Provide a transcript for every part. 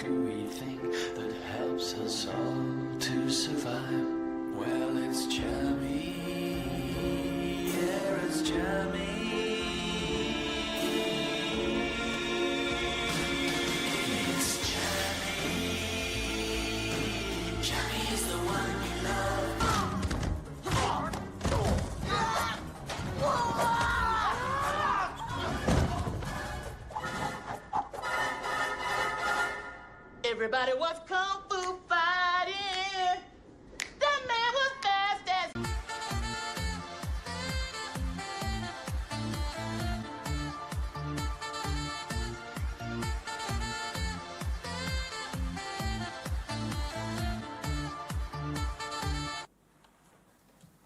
do we think that helps us all to survive? Well, it's jammy. Yeah, it's jammy. It's jammy. Jammy is the one you love. Everybody was kung fu fighting. That man was fast as.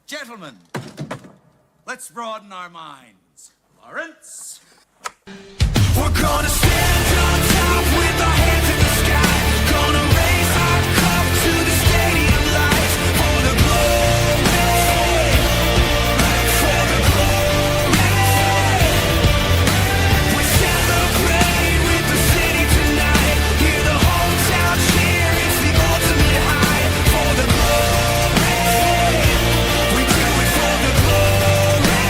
Gentlemen, let's broaden our minds. Lawrence? We're gonna stand on top with our hands in the sky. Gonna raise our cup to the stadium lights for the glory, for the glory. We celebrate with the city tonight. Hear the hometown cheer, it's the ultimate high for the glory. We do it for the glory.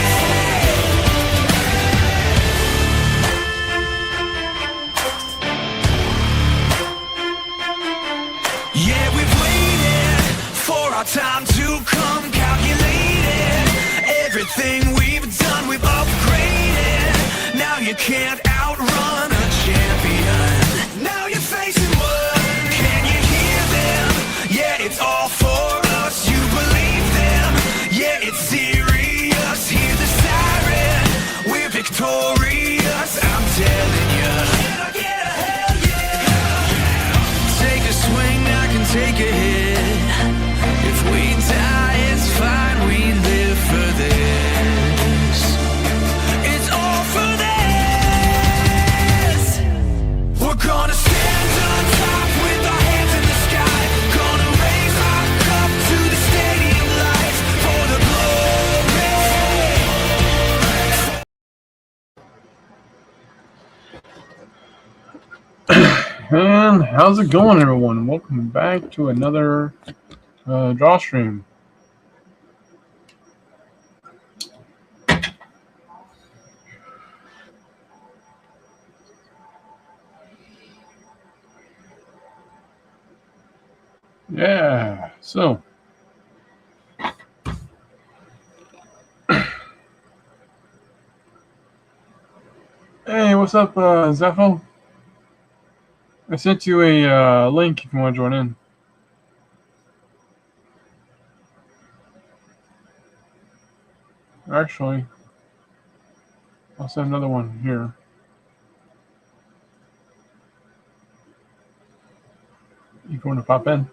Yeah, we've waited for our time to come, calculated everything we've done, we've upgraded. Now you can't outrun a champion. Now you're facing one. Can you hear them? Yeah, it's all for us. You believe them? Yeah, it's serious. Hear the siren. We're victorious. I'm telling you. Can I get a hell yeah? Take a swing, I can take a hit. If we die, it's fine, we live for this. It's all for this. We're gonna stand on top with our hands in the sky. Gonna raise our cup to the stadium lights for the glory. And how's it going, everyone? Welcome back to another DrawStream. Yeah, so hey, what's up, Zepho? I sent you a link if you want to join in. Actually, I'll send another one here. If you want to pop in.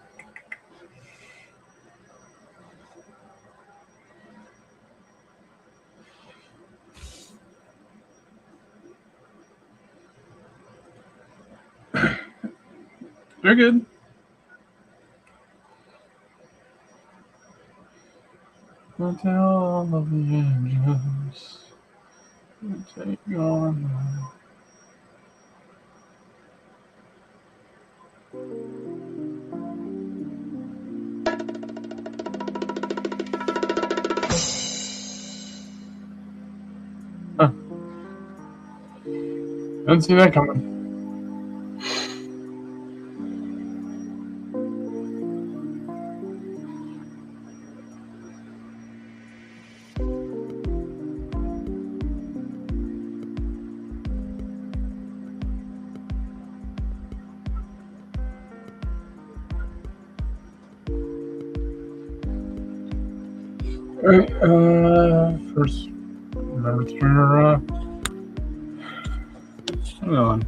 You're good. I'll tell all of the angels to take on. Huh. Didn't see that coming. Alright, first, remember to turn her off. Hang on.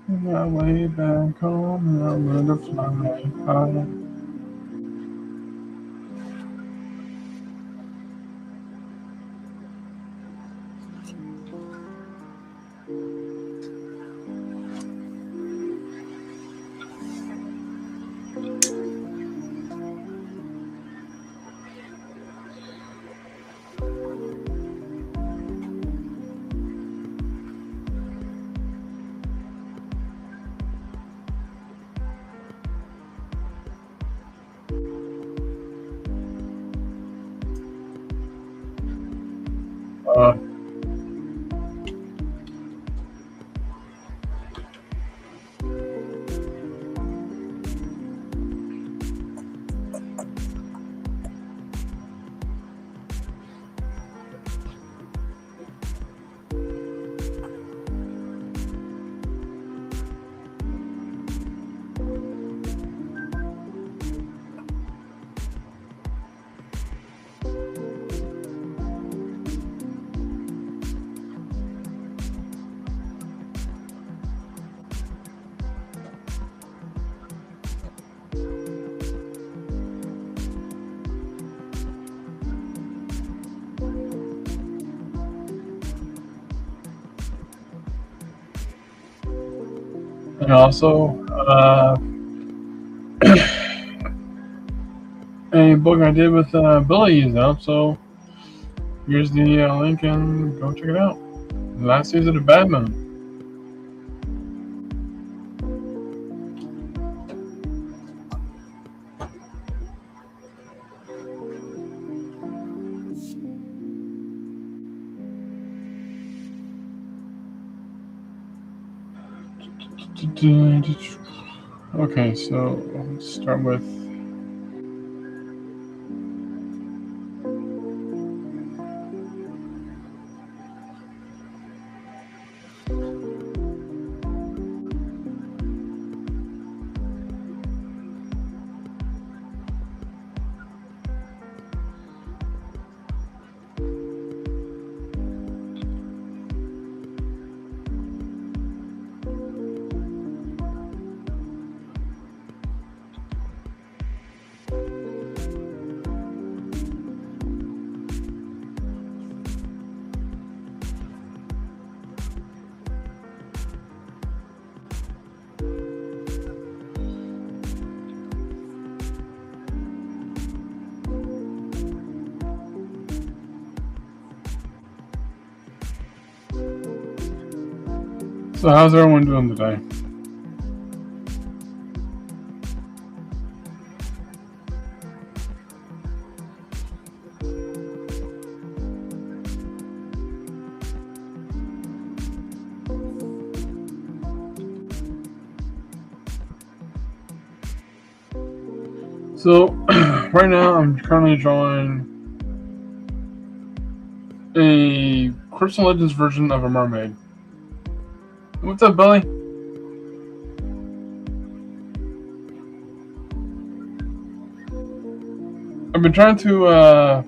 My way back home, and I'm gonna fly high. And also, a book I did with Billy is out, so here's the link and go check it out. Last season of Batman. Okay, so let's start with So how's everyone doing today? So right now I'm currently drawing a Crystal Legends version of a mermaid. What's up, Billy? I've been trying to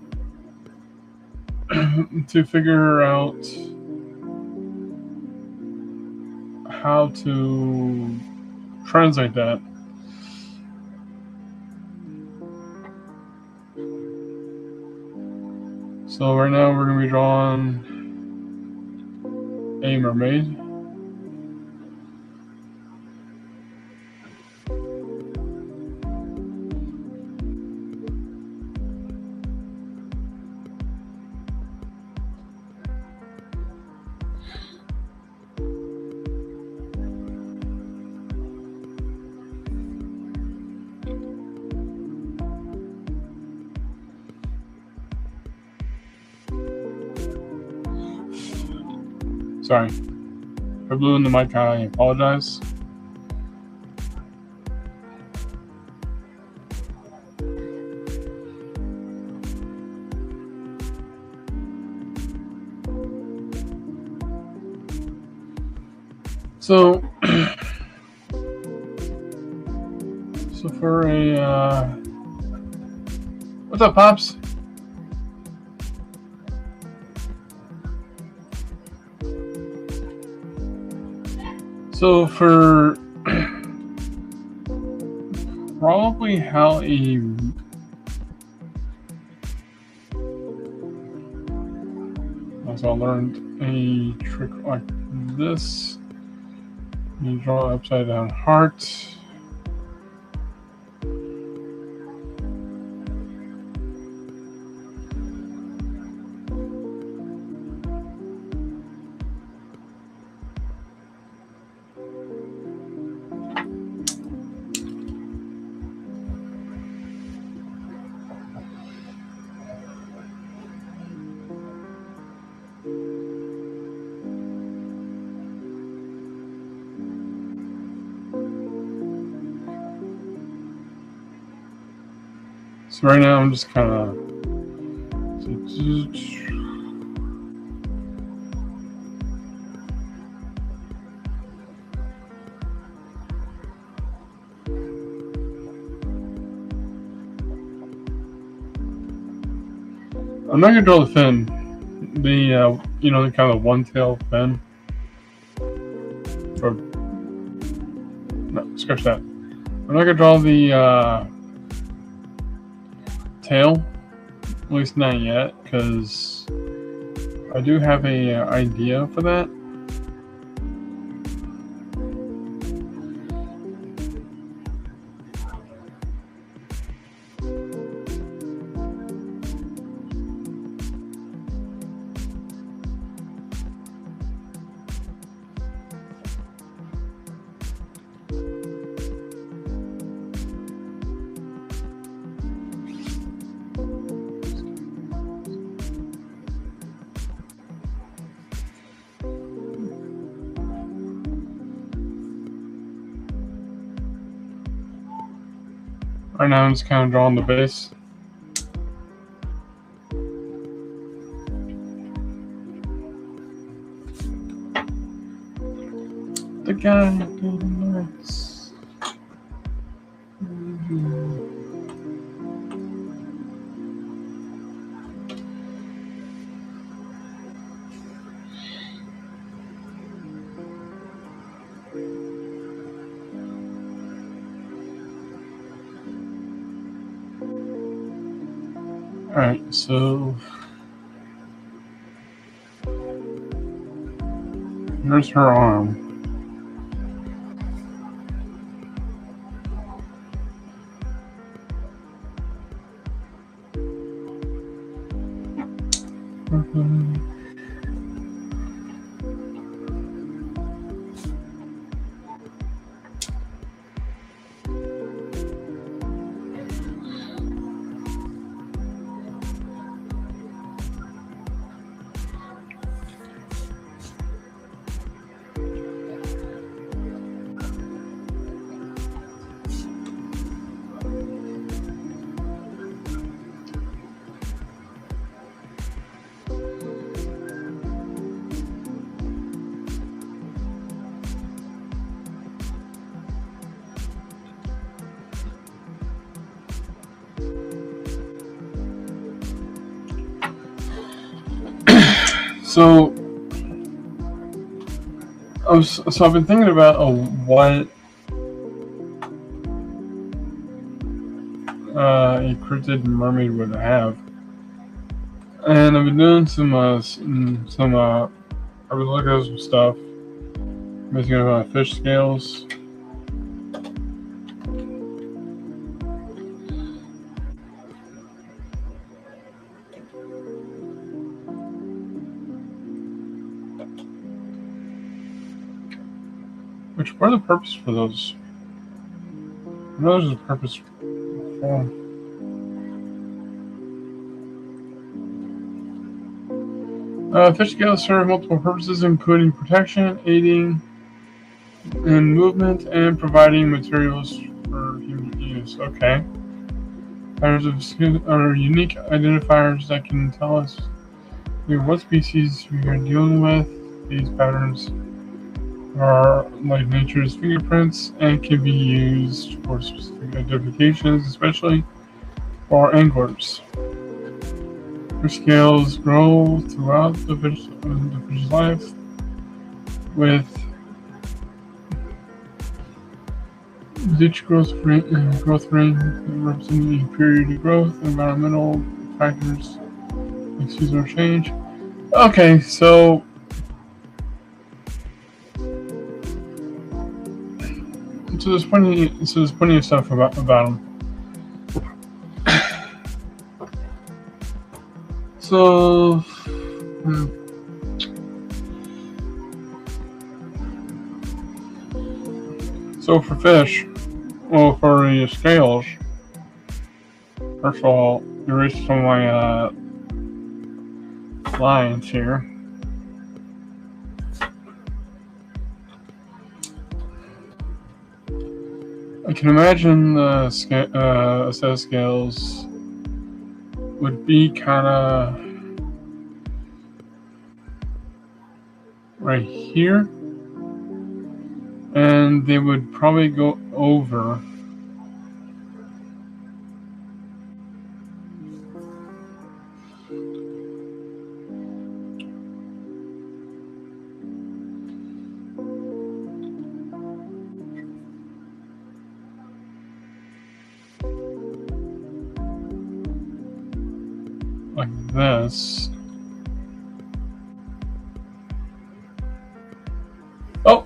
to figure out how to translate that. So right now we're going to be drawing a mermaid. Sorry. If I blew in the mic, I apologize. So for a what's up, Pops? So for probably how I learned a trick like this. You draw an upside down heart. So right now I'm just kind of I'm not gonna draw the fin, the you know, the kind of one tail fin. Or no, scratch that. I'm not gonna draw the tail, at least not yet, because I do have a idea for that. Right now I'm just kind of drawing the base. The guy did nuts. Alright, so here's her arm. So I've been thinking about what a cryptid mermaid would have, and I've been doing some I've been looking at some stuff, basically about fish scales. What are the purpose for those? I know there's a purpose for them. Fish scales serve multiple purposes, including protection, aiding in movement, and providing materials for human use. Okay. Patterns are unique identifiers that can tell us what species we are dealing with. These patterns are like nature's fingerprints and can be used for specific identifications, especially for anglers. Fish scales grow throughout the fish's life, with Each growth rate representing a period of growth. Environmental factors like seasonal change. Okay, so there's plenty of stuff about them. So so for fish, well, for the scales, first of all, erase some of my lines here. I can imagine the set of scales would be kind of right here, and they would probably go over like this. Oh,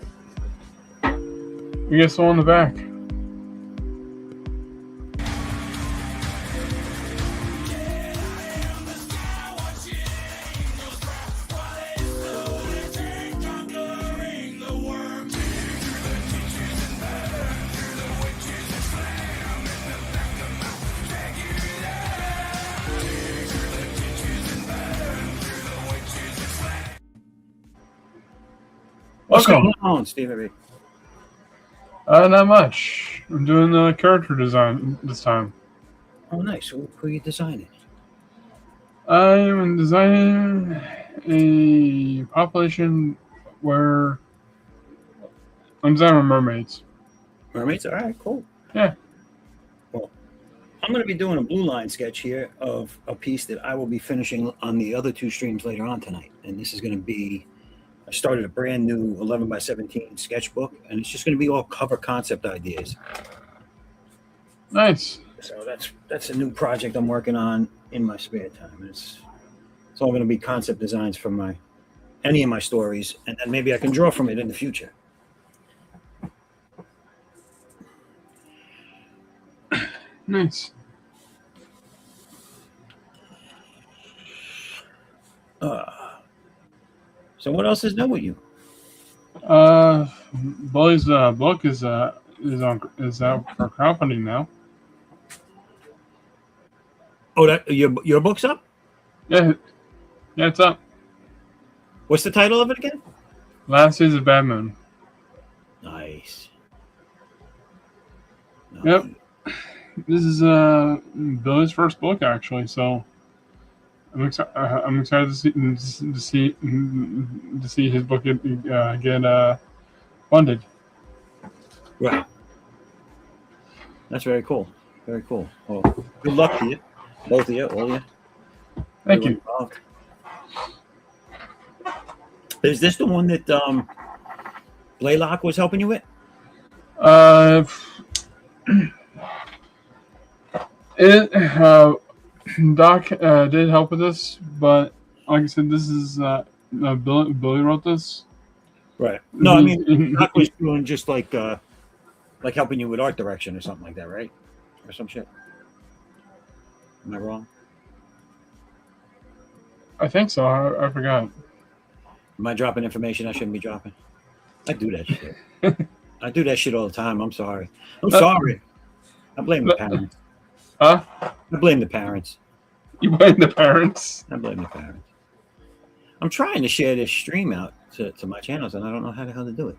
we get some on the back. What's Welcome. going on, Stevie? Not much. I'm doing the character design this time. Oh, nice. Who are you designing? I am designing a population where I'm designing mermaids. Mermaids? All right, cool. Yeah. Well, I'm going to be doing a blue line sketch here of a piece that I will be finishing on the other two streams later on tonight. And this is going to be, I started a brand new 11 by 17 sketchbook, and it's just going to be all cover concept ideas. Nice. So that's a new project I'm working on in my spare time. It's all going to be concept designs from any of my stories, and then maybe I can draw from it in the future. Nice. So what else is new with you? Bully's book is out for crowdfunding now. Oh, that your book's up? Yeah, it's up. What's the title of it again? Last Days of Bad Moon. Nice. Yep. This is Billy's first book, actually. So I'm excited to see his book get funded. Right. That's very cool. Very cool. Well, good luck to you, both of you, all of you. Thank you. Involved. Is this the one that Blaylock was helping you with? Doc did help with this, but like I said, this is Billy wrote this. Right. No, I mean Doc was doing just like helping you with art direction or something like that, right? Or some shit. Am I wrong? I think so. I forgot. Am I dropping information I shouldn't be dropping? I do that shit. I do that shit all the time. I'm sorry. I'm sorry. I blame the parents. Huh? I blame the parents. You blame the parents? I blame the parents. I'm trying to share this stream out to my channels, and I don't know how the hell to do it.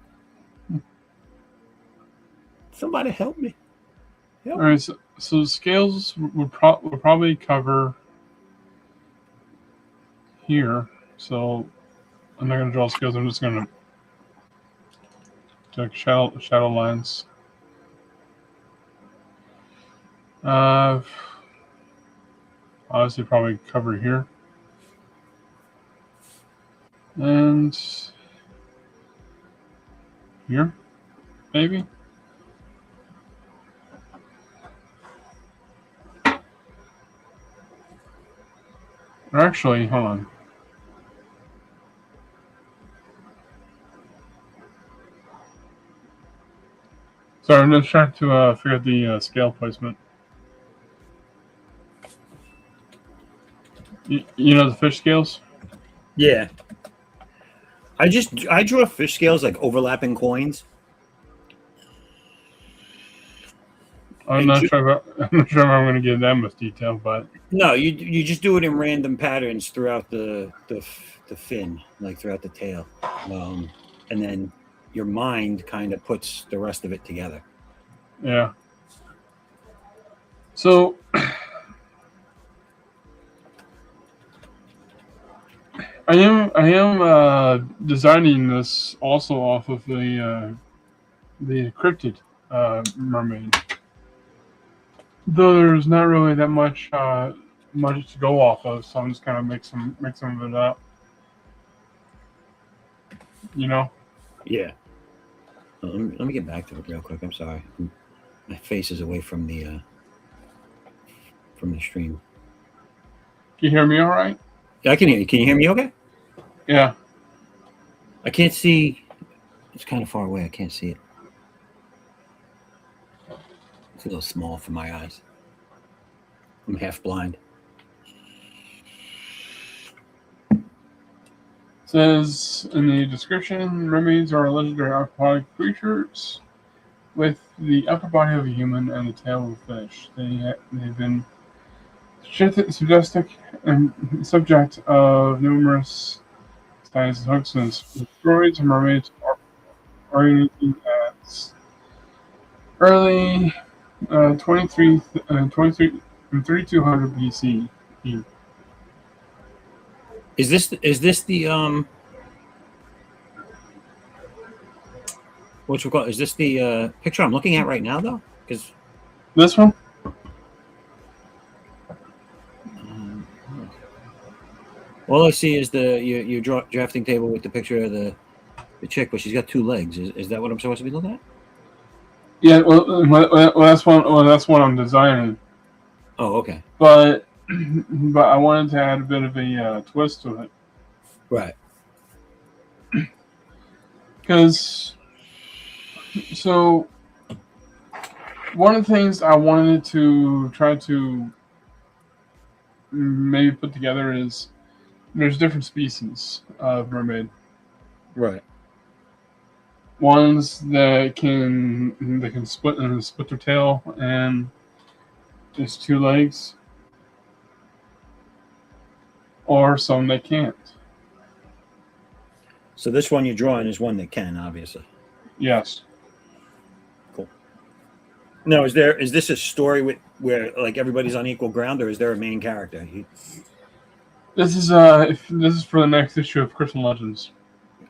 Somebody help me. All right. So scales will probably cover here. So I'm not gonna draw scales. I'm just gonna do like shadow lines. Obviously probably cover here. And here, maybe. Or actually, hold on. Sorry, I'm just trying to figure out the scale placement. You know the fish scales? Yeah. I draw fish scales like overlapping coins. I'm not sure if I'm going to give that much detail, but No, you just do it in random patterns throughout the fin, like throughout the tail, and then your mind kind of puts the rest of it together. yeah. So I am designing this also off of the cryptid mermaid. Though there's not really that much to go off of, so I'm just kind of make some of it up. You know? Yeah. Let me get back to it real quick. I'm sorry. My face is away from the stream. Can you hear me all right? Yeah, I can hear you. Can you hear me okay? Yeah. I can't see. It's kind of far away. I can't see it. It's a little small for my eyes. I'm half blind. Says in the description, mermaids are legendary aquatic creatures with the upper body of a human and the tail of a fish. They've been suggestive and subject of numerous science hoaxes. Droids and mermaids are originating as early 3200 BC. Is this the what's it called? Is this the picture I'm looking at right now though? Because This one? all I see is your drafting table with the picture of the chick, but she's got two legs. Is that what I'm supposed to be looking at? Yeah, well that's one. Well, that's what I'm designing. Oh, okay. But I wanted to add a bit of a twist to it. Right. Because, so, one of the things I wanted to try to maybe put together is there's different species of mermaid. Right. Ones that can split their tail and just two legs, or some that can't. So this one you're drawing is one that can, obviously. Yes. Cool. Now, is this a story where like everybody's on equal ground, or is there a main character? This is for the next issue of Crystal Legends.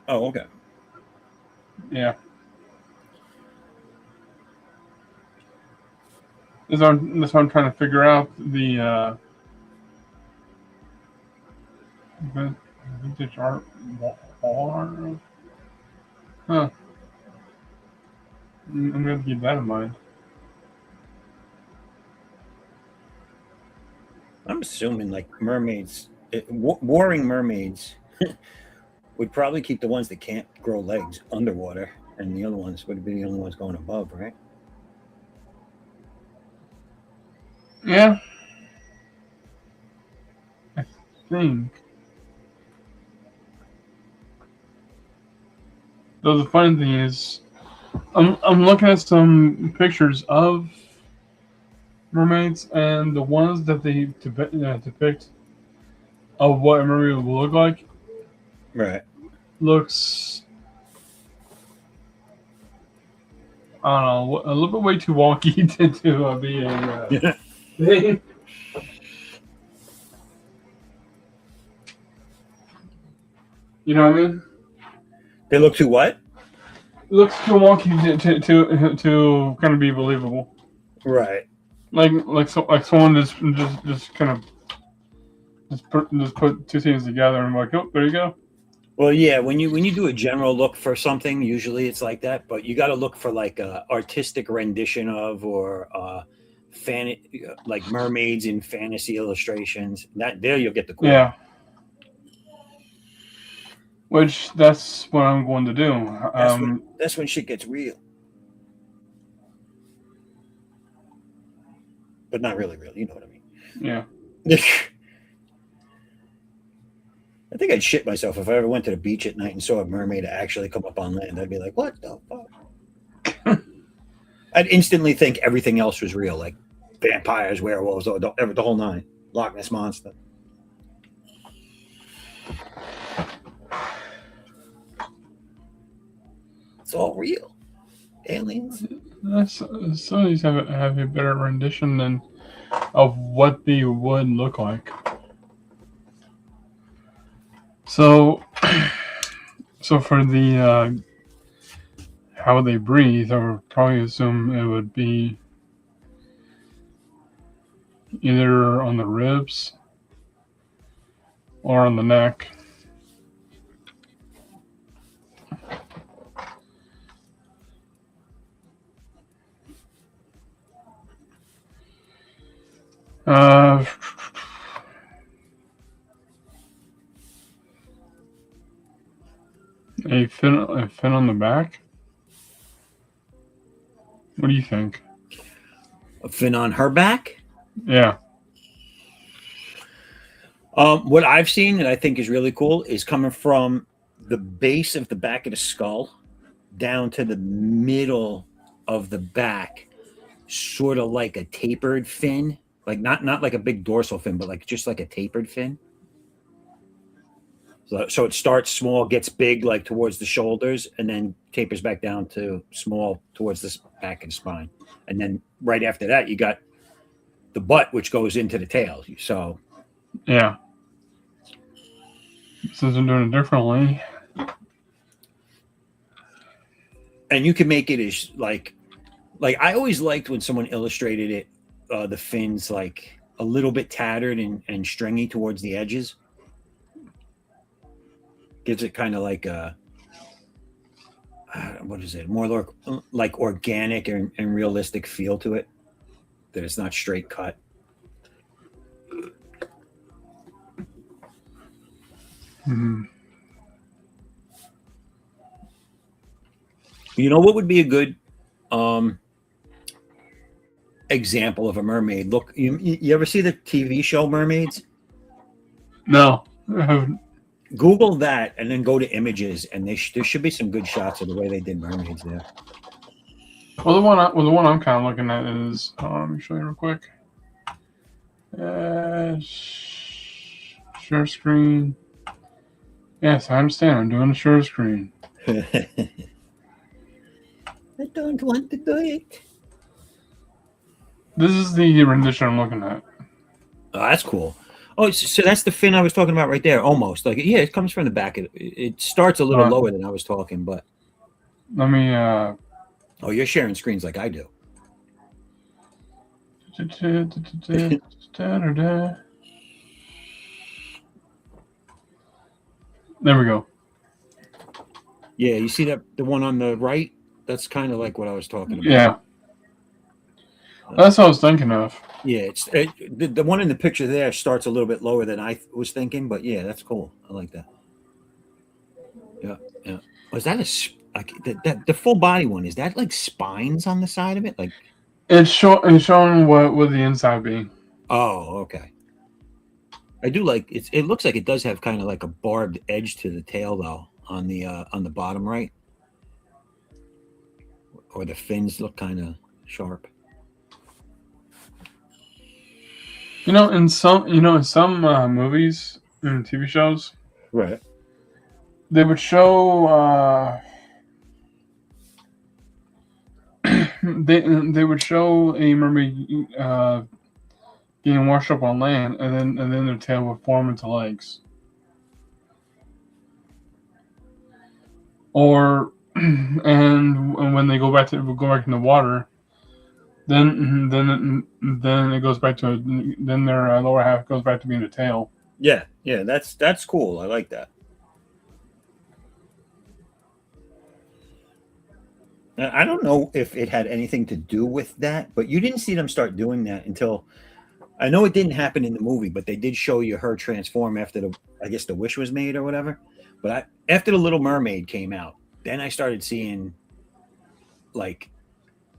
Oh, okay. Yeah. That's what I'm trying to figure out the vintage art wall art. Huh. I'm going to keep that in mind. I'm assuming like mermaids, warring mermaids would probably keep the ones that can't grow legs underwater, and the other ones would be the only ones going above, right? Yeah. I think. Though the funny thing is, I'm looking at some pictures of mermaids, and the ones that they depict of what a mermaid will look like, Right. looks, I don't know, a little bit way too wonky to be a thing. You know what I mean? They look too what? It looks too wonky to kind of be believable. Right. Like someone just kind of just put two things together and I'm like, oh, there you go. Well, yeah. When you do a general look for something, usually it's like that. But you got to look for like a artistic rendition of or like mermaids in fantasy illustrations. That there you'll get the cool. Yeah. Which that's what I'm going to do. That's when shit gets real. But not really real, you know what I mean. Yeah. I think I'd shit myself if I ever went to the beach at night and saw a mermaid actually come up on land. I'd be like, what the fuck? I'd instantly think everything else was real, like vampires, werewolves, the whole nine. Loch Ness Monster. It's all real. Aliens. Some of these have a better rendition than of what they would look like. So for the how they breathe, I would probably assume it would be either on the ribs or on the neck. A fin on the back? What do you think? A fin on her back? Yeah. What I've seen that I think is really cool is coming from the base of the back of the skull down to the middle of the back, sort of like a tapered fin, like not like a big dorsal fin, but like just like a tapered fin. So it starts small, gets big, like towards the shoulders, and then tapers back down to small towards the back of the spine. And then right after that, you got the butt, which goes into the tail. So, yeah. Since I'm doing it differently. And you can make it as like I always liked when someone illustrated it, the fins like a little bit tattered and stringy towards the edges. Gives it kind of like a, what is it? More like organic and realistic feel to it. That it's not straight cut. Mm-hmm. You know what would be a good example of a mermaid? Look, you ever see the TV show Mermaids? No, I haven't. Google that and then go to images, and there should be some good shots of the way they did mermaids there. Well, the one I'm kind of looking at is, let me show you real quick. Share screen. Yes, I understand. I'm doing a share screen. I don't want to do it. This is the rendition I'm looking at. Oh, that's cool. Oh, so that's the fin I was talking about right there, almost. Like, yeah, it comes from the back. It starts a little lower than I was talking, but... Let me... Oh, you're sharing screens like I do. There we go. Yeah, you see that the one on the right? That's kind of like what I was talking about. Yeah. That's what I was thinking of. Yeah, the one in the picture there starts a little bit lower than I was thinking, but yeah, that's cool. I like that. Yeah, yeah. Was that the full body one? Is that like spines on the side of it? Like it's showing what would the inside be. Oh, okay. I do like it. It looks like it does have kind of like a barbed edge to the tail though on the bottom right, or the fins look kind of sharp. In some movies and TV shows, right? They would show they would show a mermaid getting washed up on land, and then their tail would form into legs. Or and when they go back in the water, then it goes back to then their lower half goes back to being a tail. Yeah, that's cool. I like that. I don't know if it had anything to do with that, but you didn't see them start doing that until I know it didn't happen in the movie, but they did show you her transform after I guess the wish was made or whatever. But after the Little Mermaid came out, then I started seeing like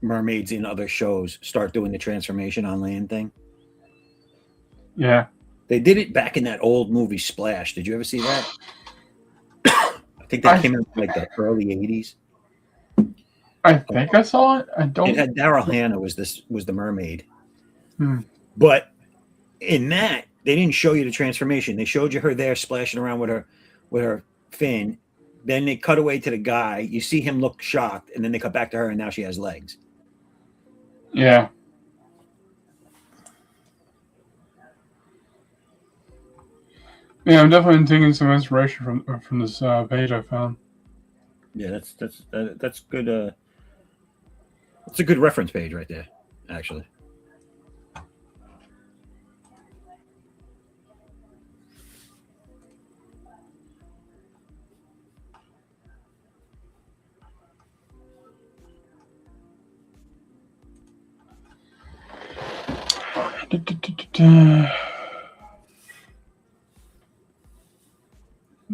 mermaids in other shows start doing the transformation on land thing. Yeah. They did it back in that old movie Splash. Did you ever see that? I think that came out in like the early 80s. I think I saw it. I don't. It had Daryl Hannah was the mermaid. Hmm. But in that, they didn't show you the transformation. They showed you her there splashing around with her fin. Then they cut away to the guy. You see him look shocked, and then they cut back to her, and now she has legs. Yeah. Yeah, I'm definitely taking some inspiration from this page I found. Yeah, that's good. It's a good reference page right there, actually.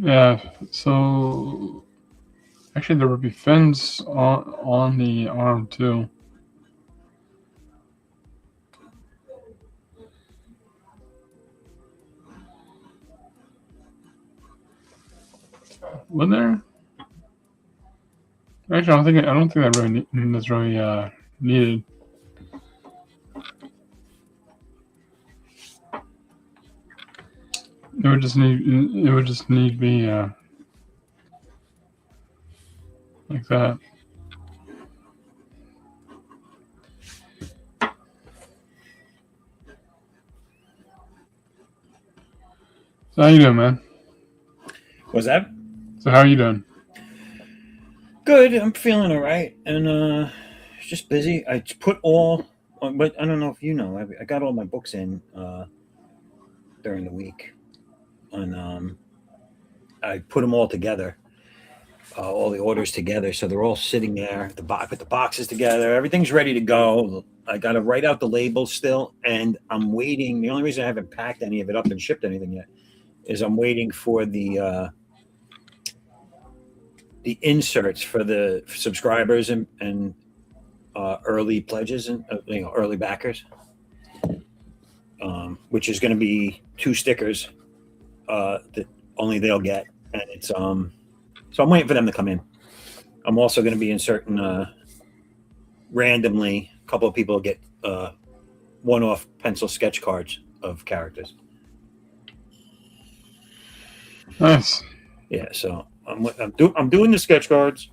Yeah, so actually there would be fins on the arm too. Wasn't there? Actually, I don't think that really that's really needed. It would just need to be like that. So how you doing, man? What's that? So how are you doing? Good. I'm feeling all right, and just busy. I put all, but I don't know if you know. I got all my books in during the week, and I put them all together, all the orders together, so they're all sitting there. Put the boxes together. Everything's ready to go. I got to write out the labels still, and I'm waiting. The only reason I haven't packed any of it up and shipped anything yet is I'm waiting for the inserts for the subscribers and early pledges and early backers, which is going to be 2 stickers that only they'll get, and it's so I'm waiting for them to come in. I'm also going to be inserting randomly. A couple of people get one-off pencil sketch cards of characters. Nice. Yeah, so I'm doing the sketch cards.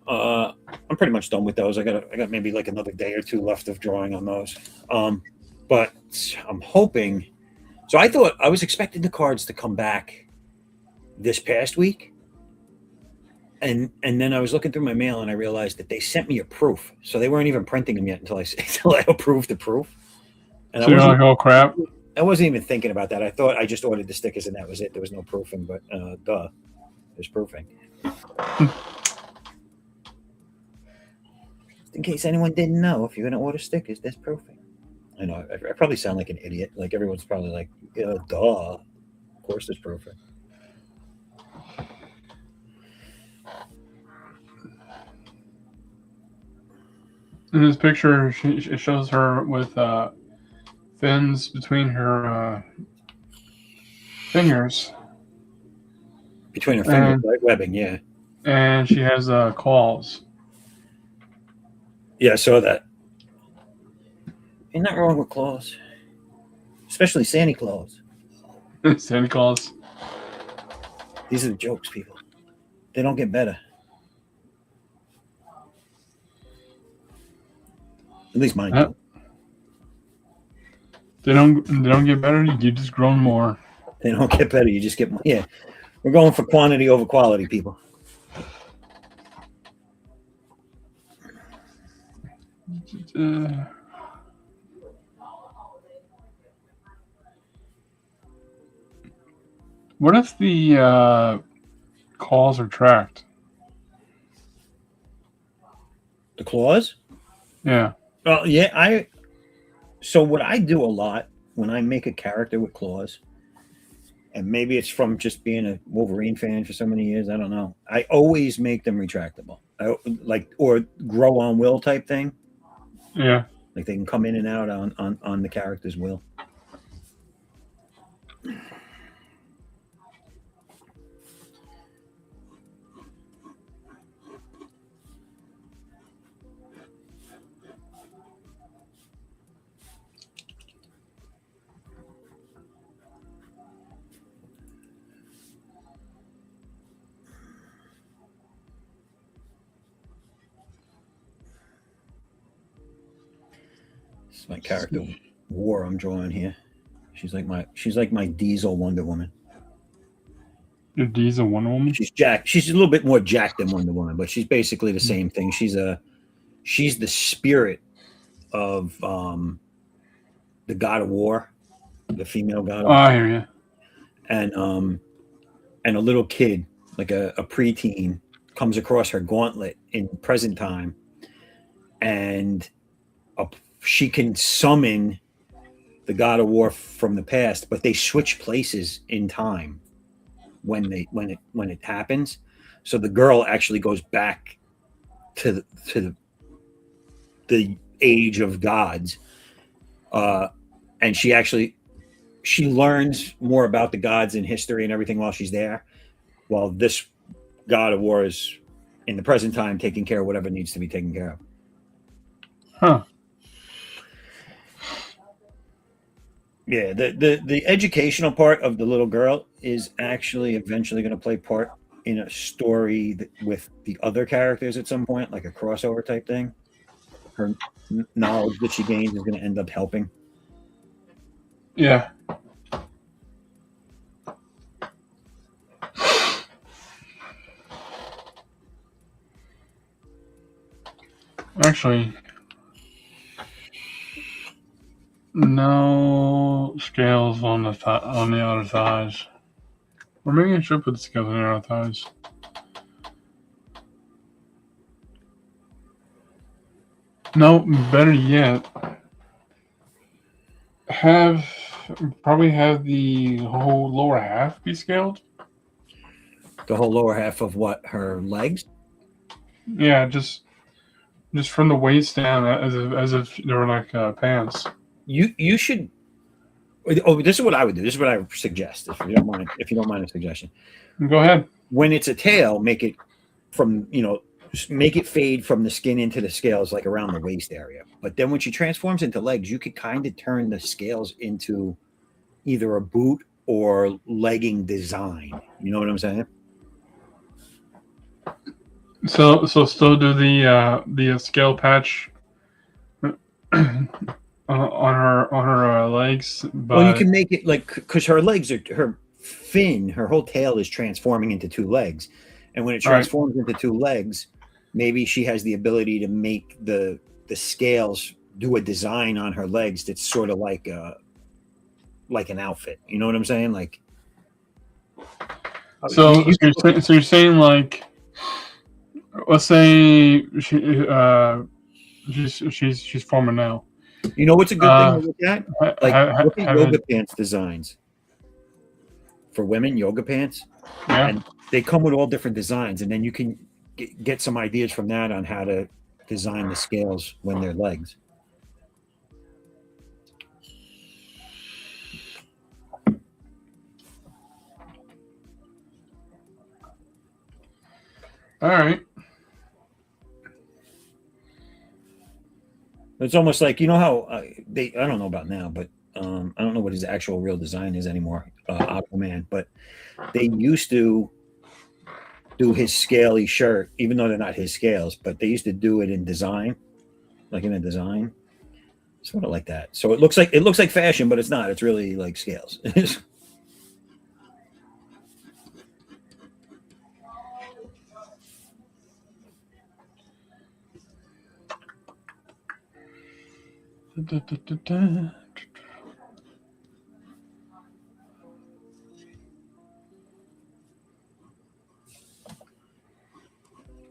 I'm pretty much done with those. I got maybe like another day or 2 left of drawing on those. But I'm hoping. So I was expecting the cards to come back this past week, and then I was looking through my mail and I realized that they sent me a proof. So they weren't even printing them yet until I approved the proof. And so you're like, oh crap. I wasn't even thinking about that. I thought I just ordered the stickers and that was it. There was no proofing, but there's proofing. Just in case anyone didn't know, if you're going to order stickers, there's proofing. I know, I probably sound like an idiot. Like everyone's probably like, duh. Of course there's proofing. In this picture, it shows her with fins between her fingers. Between her fingers, like webbing, yeah. And she has claws. Yeah, I saw that. Ain't nothing wrong with claws. Especially Santa Claus. Santa Claus. These are the jokes, people. They don't get better. At least mine don't. They don't get better. You just grown more. They don't get better. You just get more. Yeah. We're going for quantity over quality, people. What if the calls are tracked? The claws? Yeah. Oh, yeah. So what I do a lot when I make a character with claws, and maybe it's from just being a Wolverine fan for so many years, I don't know. I always make them retractable, or grow on will type thing. Yeah. Like they can come in and out on the character's will. It's my character War I'm drawing here. She's like my Diesel Wonder Woman. Your D's a Wonder Woman? She's jacked. She's a little bit more jacked than Wonder Woman, but she's basically the same thing. She's the spirit of the God of War, the female god of war. I hear you. And a little kid, like a preteen, comes across her gauntlet in present time, and she can summon the God of War from the past, but they switch places in time when it happens. So the girl actually goes back to the age of gods, and she learns more about the gods and history and everything while she's there, while this God of War is in the present time taking care of whatever needs to be taken care of. Huh. Yeah, the educational part of the little girl is actually eventually going to play part in a story with the other characters at some point, like a crossover type thing. Her knowledge that she gains is going to end up helping. Yeah. Actually, no scales on the outer thighs. Or maybe I should put the scales on the outer thighs. No, better yet, probably have the whole lower half be scaled. The whole lower half of what? Her legs? Yeah, just from the waist down, as if they were like pants. You should. Oh, this is what I would do. This is what I would suggest, if you don't mind. If you don't mind a suggestion, Go ahead. when it's a tail, make it fade from the skin into the scales, like around the waist area. But then when she transforms into legs, you could kind of turn the scales into either a boot or legging design. You know what I'm saying? So still do the scale patch on her legs, but Well, you can make it like, because her legs are, her fin, her whole tail is transforming into two legs, and when it transforms into two legs, maybe she has the ability to make the scales do a design on her legs that's sort of like an outfit. You know what I'm saying? Like, so you're saying like, let's say she's forming now. you know what's a good thing to look at? Like, look at yoga pants designs for women. Yoga pants, Yeah. and they come with all different designs, and then you can get some ideas from that on how to design the scales when they're legs. All right. It's almost like, you know how I don't know about now, but I don't know what his actual real design is anymore, Aquaman, but they used to do his scaly shirt, even though they're not his scales, but they used to do it in design, like in a design, sort of like that. So it looks like fashion, but it's not. It's really like scales.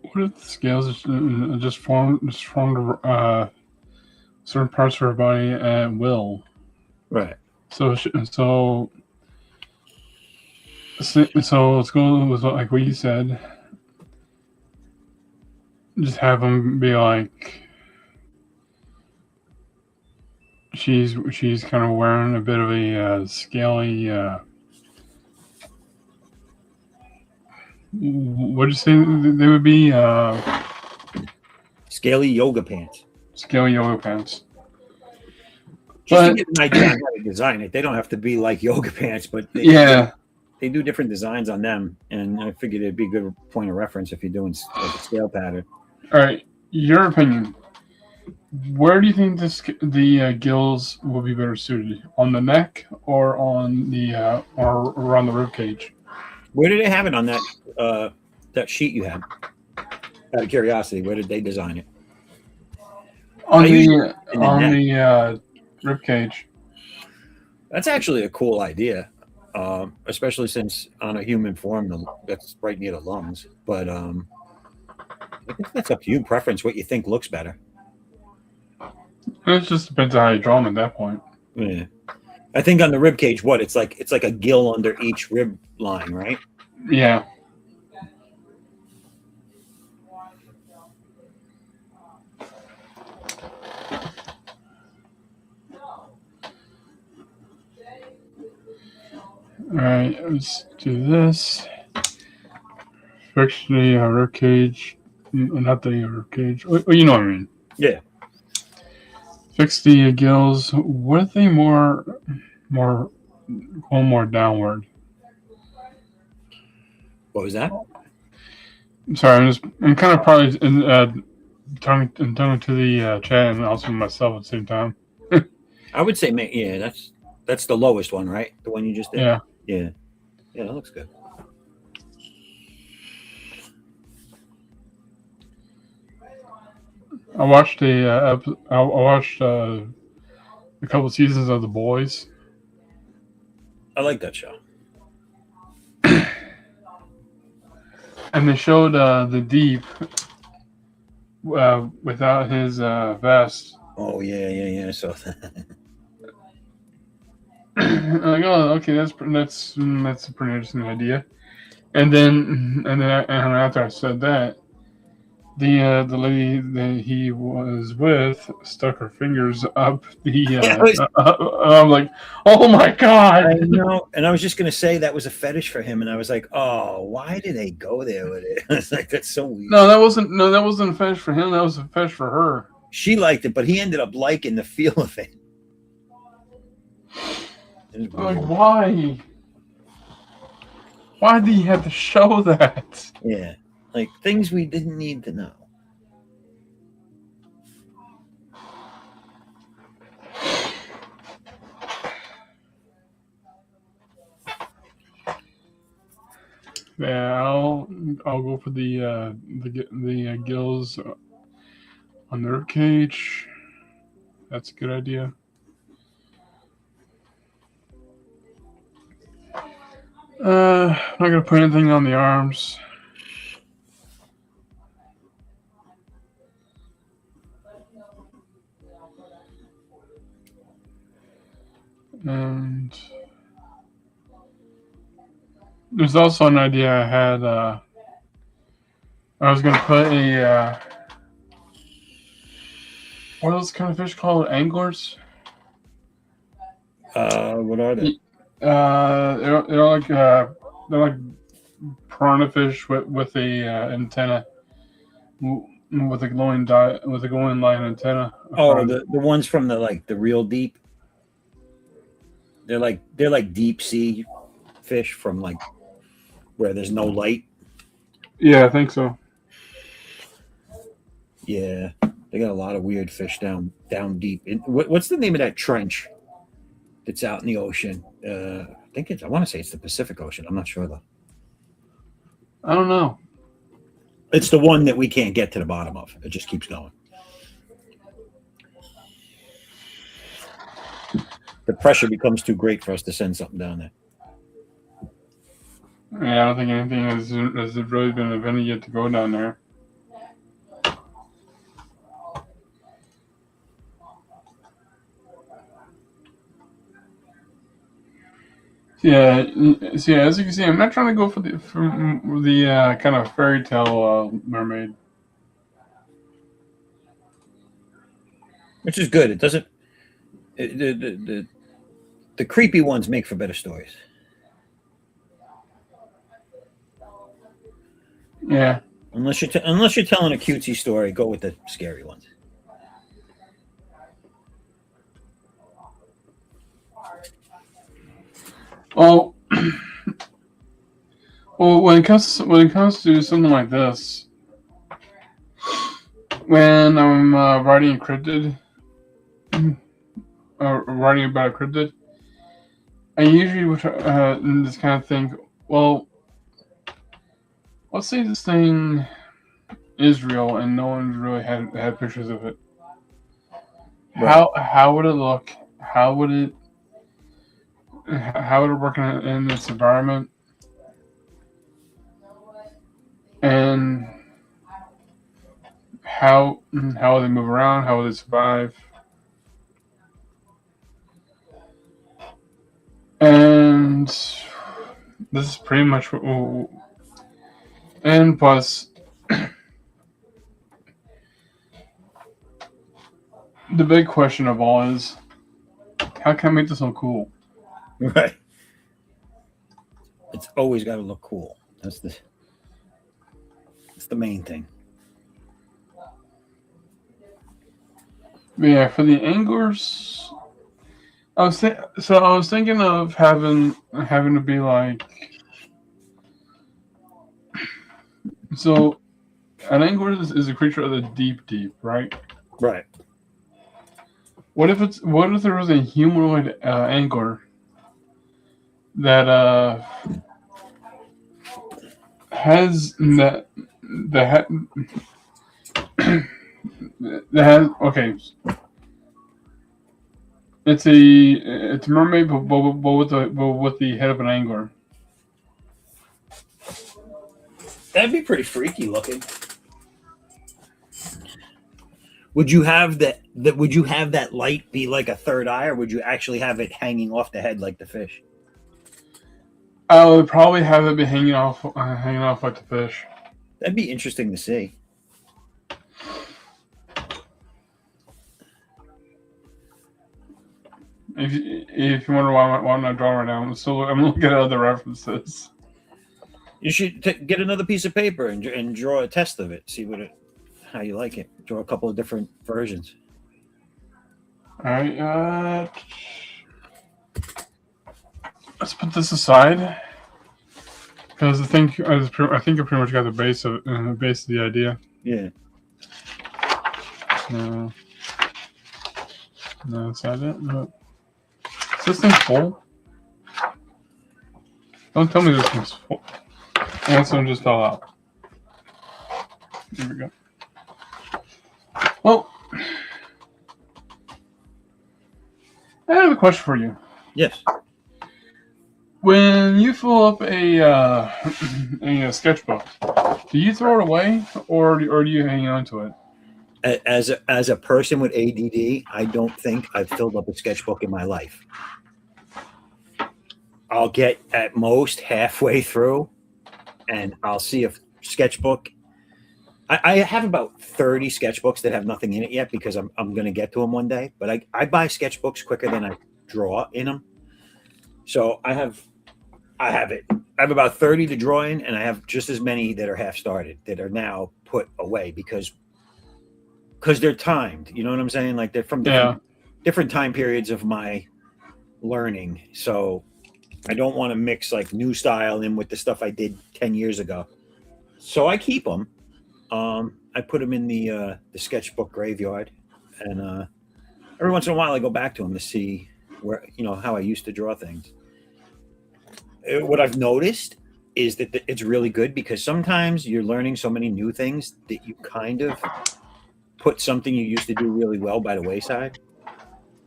What if the scales just formed certain parts of her body at will? Right. So let's go with like what you said. Just have them be like she's kind of wearing a bit of a scaly. What'd you say they would be? Scaly yoga pants. Scaly yoga pants. Just to But get an idea on how to design it. They don't have to be like yoga pants, but they do different designs on them, and I figured it'd be a good point of reference if you're doing like a scale pattern. All right, your opinion. Where do you think the gills will be better suited? On the neck or on the or around the rib cage? Where did they have it on that that sheet you had? Out of curiosity, where did they design it? On the rib cage. That's actually a cool idea, especially since on a human form that's right near the lungs. But I think that's up to you, preference, what you think looks better. It just depends on how you draw them at that point. Yeah, I think on the rib cage, it's like a gill under each rib line, right? Yeah. All right, let's do this. Fix the rib cage, not the rib cage. Oh, you know what I mean. Yeah. Fix the gills. What if they more downward? What was that? I'm sorry. I'm kind of probably talking to the chat and also myself at the same time. I would say, yeah, that's the lowest one, right? The one you just did. Yeah. Yeah. Yeah, that looks good. I watched a couple seasons of The Boys. I like that show. And they showed the Deep without his vest. Oh yeah. I saw that. Like, oh, okay, that's a pretty interesting idea. And then after I said that, the lady that he was with stuck her fingers up the. I'm like, oh my god! I know, and I was just gonna say that was a fetish for him, and I was like, oh, why did they go there with it? It's like, that's so weird. No, that wasn't a fetish for him. That was a fetish for her. She liked it, but he ended up liking the feel of it. Like, why? Why do you have to show that? Yeah, like things we didn't need to know. Yeah, I'll go for the gills on the rib cage. That's a good idea. I'm not gonna put anything on the arms. And there's also an idea I had. I was gonna put a what are those kind of fish called? Anglers? What are they? They're like piranha fish with a antenna, with a glowing light antenna. Oh, the ones from the real deep. They're like deep sea fish from like where there's no light. Yeah, I think so. Yeah, they got a lot of weird fish down deep. What's the name of that trench that's out in the ocean? I want to say it's the Pacific Ocean. I'm not sure though. I don't know. It's the one that we can't get to the bottom of. It just keeps going. The pressure becomes too great for us to send something down there. Yeah, I don't think anything has really been invented yet to go down there. Yeah, so yeah, as you can see, I'm not trying to go for the kind of fairy tale mermaid. Which is good. It doesn't. The creepy ones make for better stories. Yeah. Unless you're telling a cutesy story, go with the scary ones. Well, well, when it comes to something like this, when I'm writing encrypted, writing about encrypted, I usually would just kind of think, well, let's say this thing is real and no one's really had pictures of it. Right. How would it look? How would it work in this environment? And how will they move around? How will they survive? And this is pretty much what. And plus, the big question of all is, how can I make this look cool? Right. It's always got to look cool. That's the main thing. But yeah, for the anglers, I was thinking of having to be like, so an angler is a creature of the deep, right? Right. What if there was a humanoid angler that has that has okay. It's a mermaid, but with the head of an angler. That'd be pretty freaky looking. Would you have would you have that light be like a third eye, or would you actually have it hanging off the head like the fish? I would probably have it be hanging off like the fish. That'd be interesting to see. If you wonder why I'm not drawing right now, I'm looking at other references. You should get another piece of paper and draw a test of it. See how you like it. Draw a couple of different versions. All right. Let's put this aside because I think I pretty much got the base of the idea. Yeah. No, that's not it. No. Is this thing full? Don't tell me this thing's full. And someone just fell out. There we go. Well, I have a question for you. Yes. When you fill up a sketchbook, do you throw it away or do you hang on to it? As a person with ADD, I don't think I've filled up a sketchbook in my life. I'll get at most halfway through, and I'll see a sketchbook. I have about 30 sketchbooks that have nothing in it yet because I'm going to get to them one day. But I buy sketchbooks quicker than I draw in them. So I have it. I have about 30 to draw in, and I have just as many that are half started that are now put away because they're timed. You know what I'm saying? Like they're from different time periods of my learning. So I don't want to mix like new style in with the stuff I did 10 years ago. So I keep them. I put them in the sketchbook graveyard, and every once in a while I go back to them to see where how I used to draw things. What I've noticed is that it's really good because sometimes you're learning so many new things that you kind of put something you used to do really well by the wayside.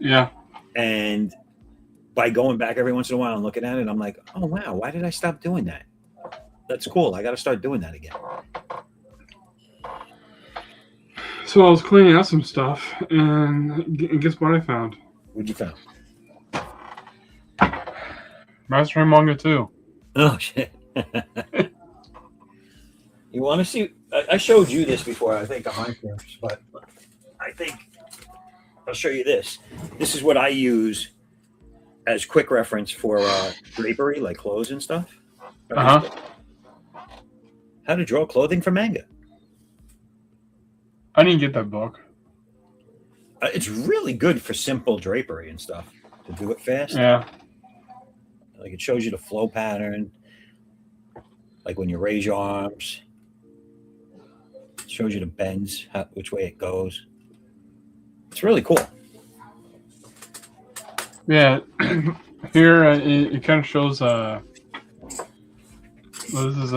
Yeah. And by going back every once in a while and looking at it, I'm like, oh wow, why did I stop doing that? That's cool. I got to start doing that again. So I was cleaning out some stuff, and guess what I found? What'd you find? Mastering manga too. Oh shit! You want to see? I showed you this before, I think, on my course, but I think I'll show you this. This is what I use as quick reference for drapery, like clothes and stuff. Uh-huh. How to draw clothing for manga. I didn't get that book. It's really good for simple drapery and stuff to do it fast. Yeah. Like it shows you the flow pattern, like when you raise your arms. It shows you the bends, which way it goes. It's really cool. Yeah. Here it kind of shows. Well, this is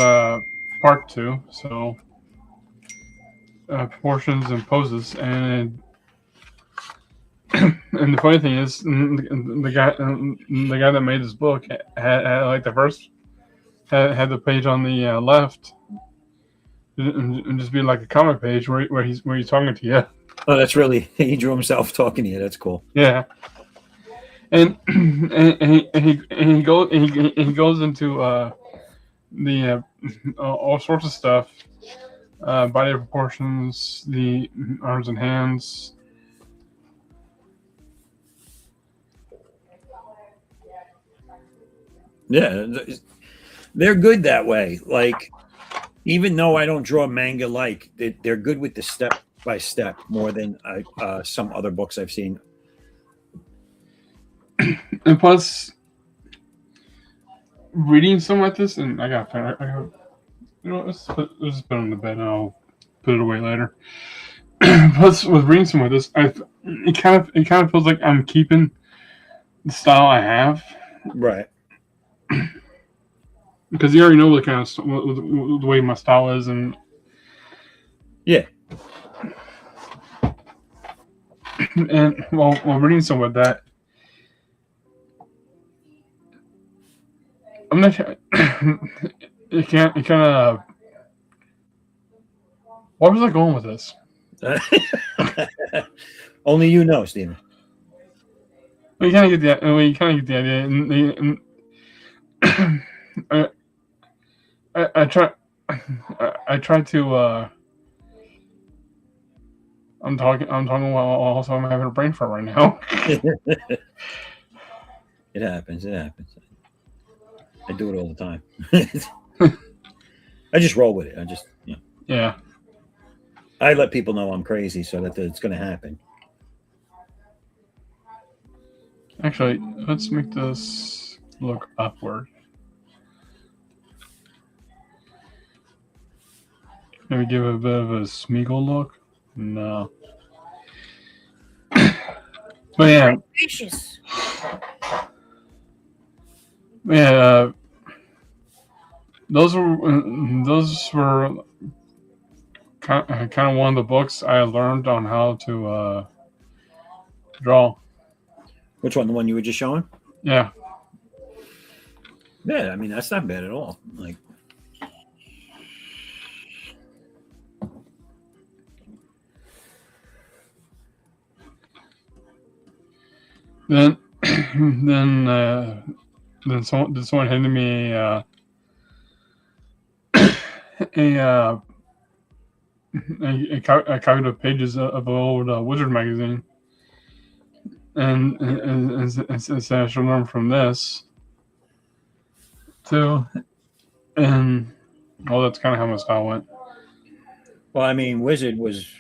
part 2, so proportions and poses, and and the funny thing is, the guy that made this book had like the first had the page on the left, and just be like a comic page where he's talking to you. Oh, that's really, he drew himself talking to you. That's cool. Yeah. And he goes into the all sorts of stuff, body proportions, the arms and hands. Yeah, they're good that way. Like, even though I don't draw manga like, they're good with the step by step more than some other books I've seen. And plus, reading something like this, and I got you know, let's put it on the bed, and I'll put it away later. Plus, with reading something like this, it kind of feels like I'm keeping the style I have, Right. because you already know the kind of the way my style is, and yeah. And while reading some of that, I'm not. It kind of. Where was I going with this? Only you know, Steven. Well, you kind of get the idea. And I try to. I'm talking while also I'm having a brain fart right now. It happens. I do it all the time. I just roll with it. Yeah. I let people know I'm crazy so that it's going to happen. Actually, let's make this look upward. Maybe give it a bit of a Smeagol look. No. But yeah. Yeah. Those were kind of one of the books I learned on how to draw. Which one? The one you were just showing? Yeah. Yeah, I mean, that's not bad at all. Like, then someone handed me a copy of pages of an old Wizard magazine, and said I should learn from this too, and well, that's kind of how my style went. well, I mean, Wizard was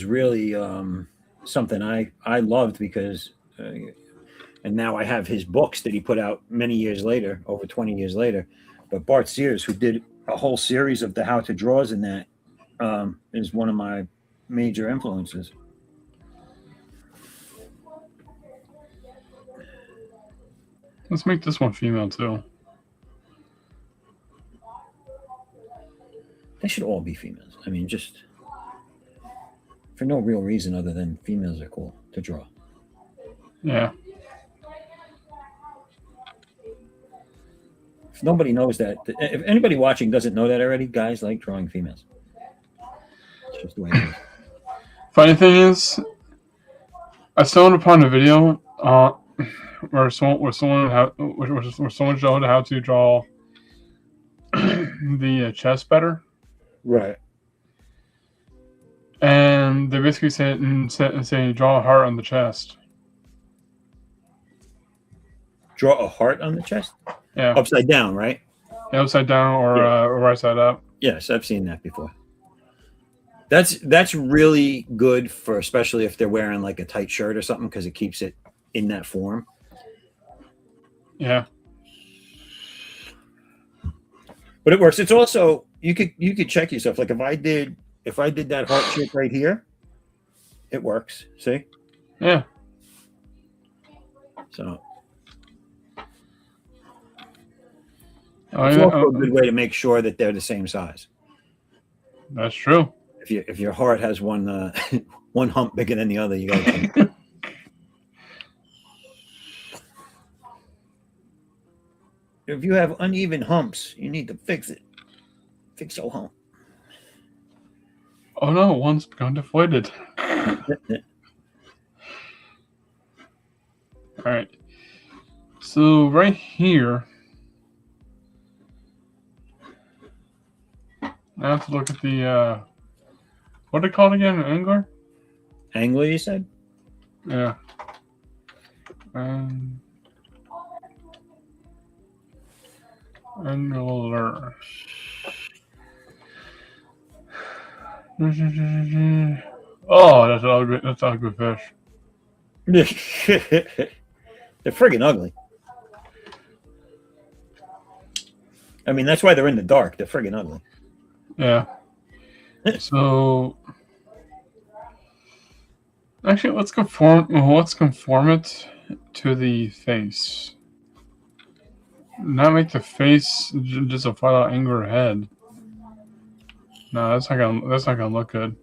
really something I loved because, and now I have his books that he put out many years later, over 20 years later. But Bart Sears, who did a whole series of the how to draws in that, is one of my major influences. Let's make this one female too. They should all be females. I mean, just for no real reason other than females are cool to draw. Yeah. If nobody knows that, if anybody watching doesn't know that already, guys like drawing females. It's just the way it is. Funny thing is, I stumbled upon a video where someone showed how to draw the chest better, Right. and they basically say draw a heart on the chest. Draw a heart on the chest? Yeah, Upside down, right? upside down or right side up. Yes, I've seen that before. That's really good for, especially if they're wearing like a tight shirt or something, because it keeps it in that form. Yeah. But it works. It's also, you could check yourself. Like if I did that heart shape right here, it works. See? Yeah. So Oh, it's yeah. also a good way to make sure that they're the same size. That's true. If your heart has one one hump bigger than the other, you got. If you have uneven humps, you need to fix it. Fix your hump. Oh no, one's gone deflated. All right. So right here, I have to look at the what are they called again? Angler? Angler, you said? Yeah. Angler. Oh, that's ugly. That's an ugly fish. They're friggin' ugly. I mean, that's why they're in the dark. They're friggin' ugly. Yeah. So actually, let's conform it to the face. Not make the face just a flat out angler head. No, that's not gonna look good.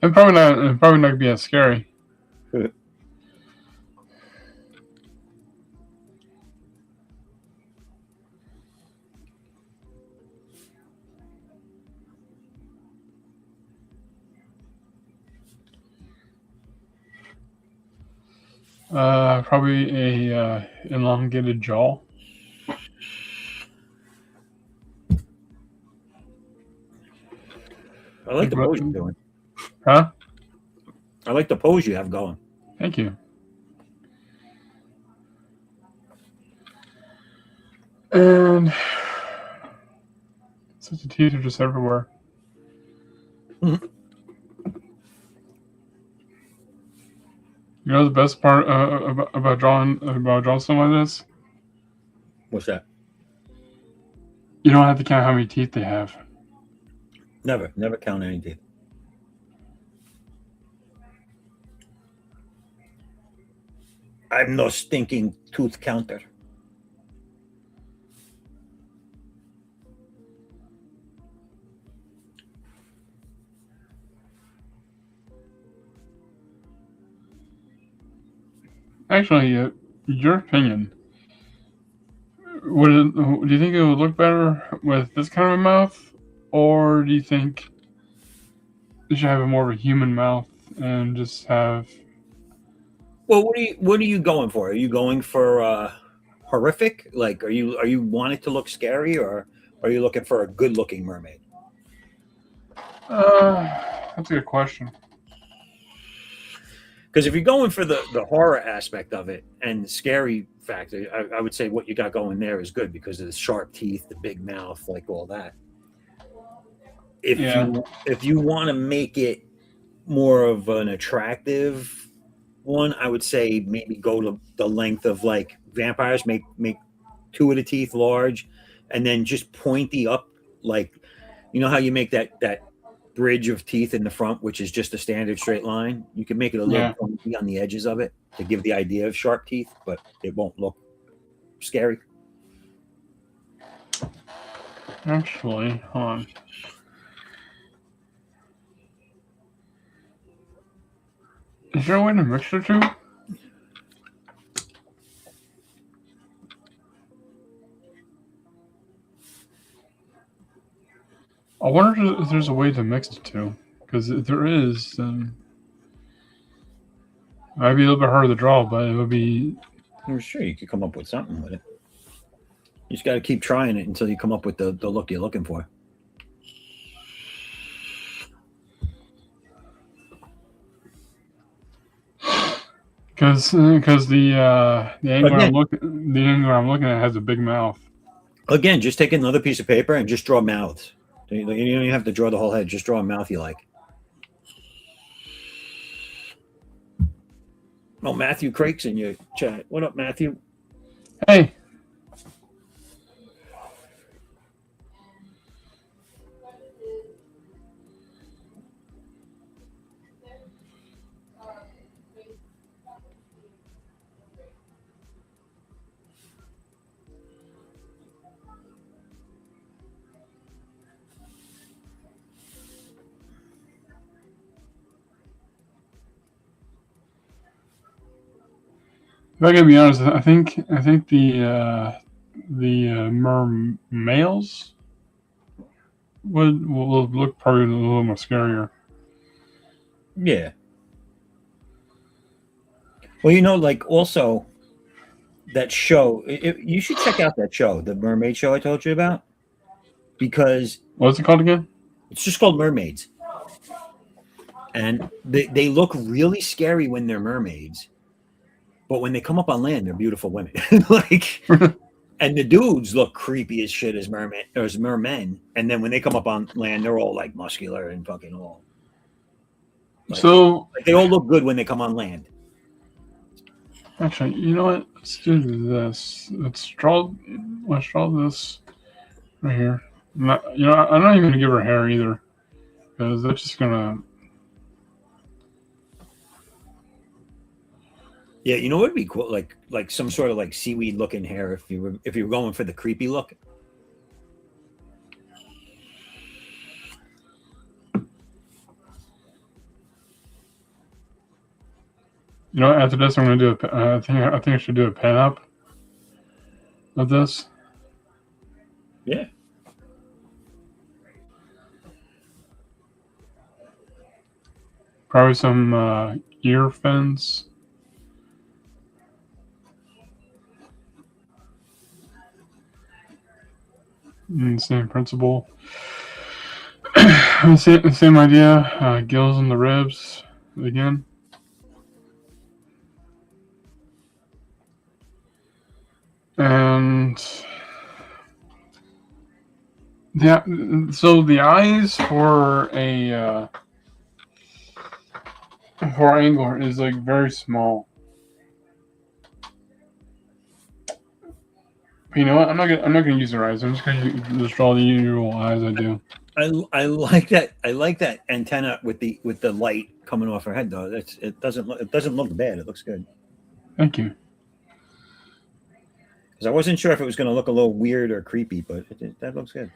And probably not gonna be as scary. Probably a elongated jaw. I like the pose you're doing. Huh? I like the pose you have going. Thank you. And such the teeth are just everywhere. Mhm. You know the best part about drawing something like this? What's that? You don't have to count how many teeth they have. Never count any teeth. I'm no stinking tooth counter. Actually, your opinion. Do you think it would look better with this kind of a mouth, or do you think you should have a more of a human mouth and just have? Well, what are you going for? Are you going for horrific? Like, are you wanting to look scary, or are you looking for a good-looking mermaid? That's a good question. Because if you're going for the horror aspect of it and the scary factor, I would say what you got going there is good because of the sharp teeth, the big mouth, like all that. If you want to make it more of an attractive one, I would say maybe go to the length of like vampires. Make two of the teeth large, and then just pointy up, like you know how you make that bridge of teeth in the front, which is just a standard straight line. You can make it a little pointy on the edges of it to give the idea of sharp teeth, but it won't look scary. Actually, hold on. Is there a way to mix the two? I wonder if there's a way to mix the two. Because if there is, then it might be a little bit harder to draw, but it would be I'm sure you could come up with something with it. You just got to keep trying it until you come up with the look you're looking for. Because the angle I'm looking at has a big mouth. Again, just take another piece of paper and just draw mouths. You don't even have to draw the whole head. Just draw a mouth you like. Oh, Matthew Craig's in your chat. What up, Matthew? Hey. If I gotta be honest, I think the males will look probably a little more scarier. Yeah. Well, you know, like also that show. You should check out that show, the mermaid show I told you about, because what's it called again? It's just called Mermaids, and they look really scary when they're mermaids. But when they come up on land, they're beautiful women. Like, and the dudes look creepy as shit as mermen. And then when they come up on land, they're all like muscular and fucking all. Like, so they all look good when they come on land. Actually, you know what? Let's do this. Let's draw this right here. I'm not even gonna give her hair either, because that's just gonna. Yeah, you know what would be cool? Like some sort of like seaweed looking hair if you were going for the creepy look. You know, after this, I'm gonna do I think I should do a pen up of this. Yeah. Probably some ear fins. Same principle. Same idea. Gills in the ribs again. And yeah, so the eyes for angler is like very small. You know what? I'm not gonna use their eyes. I'm just gonna just draw the usual eyes I do. I like that. I like that antenna with the light coming off her head though. It doesn't look bad. It looks good. Thank you. Because I wasn't sure if it was going to look a little weird or creepy, but that looks good.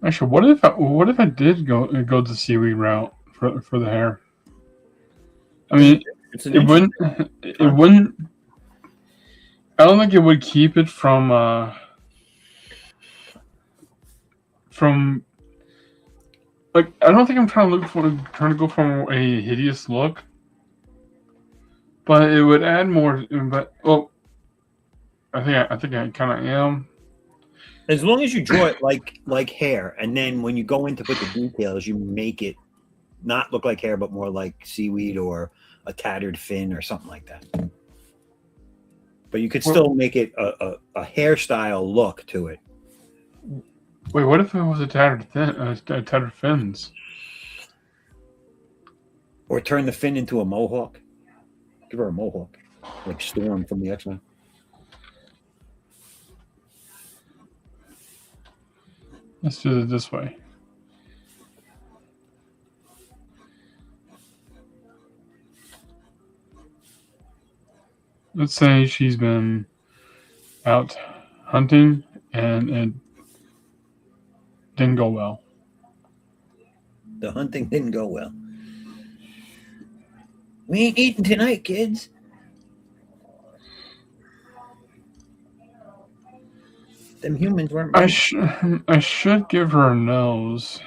Actually, what if I did go the seaweed route for the hair? I mean, it wouldn't. I don't think it would keep it from. Like, I don't think I'm trying to go from a hideous look, but it would add more. But well, I think I kind of am. As long as you draw it like hair, and then when you go in to put the details, you make it not look like hair, but more like seaweed or a tattered fin or something like that. But you could still make it a hairstyle look to it. Wait, what if it was a tattered fins? Or turn the fin into a mohawk. Give her a mohawk, like Storm from the X-Men. Let's do it this way. Let's say she's been out hunting, and it didn't go well. The hunting didn't go well. We ain't eating tonight, kids. Them humans weren't. I should give her a nose.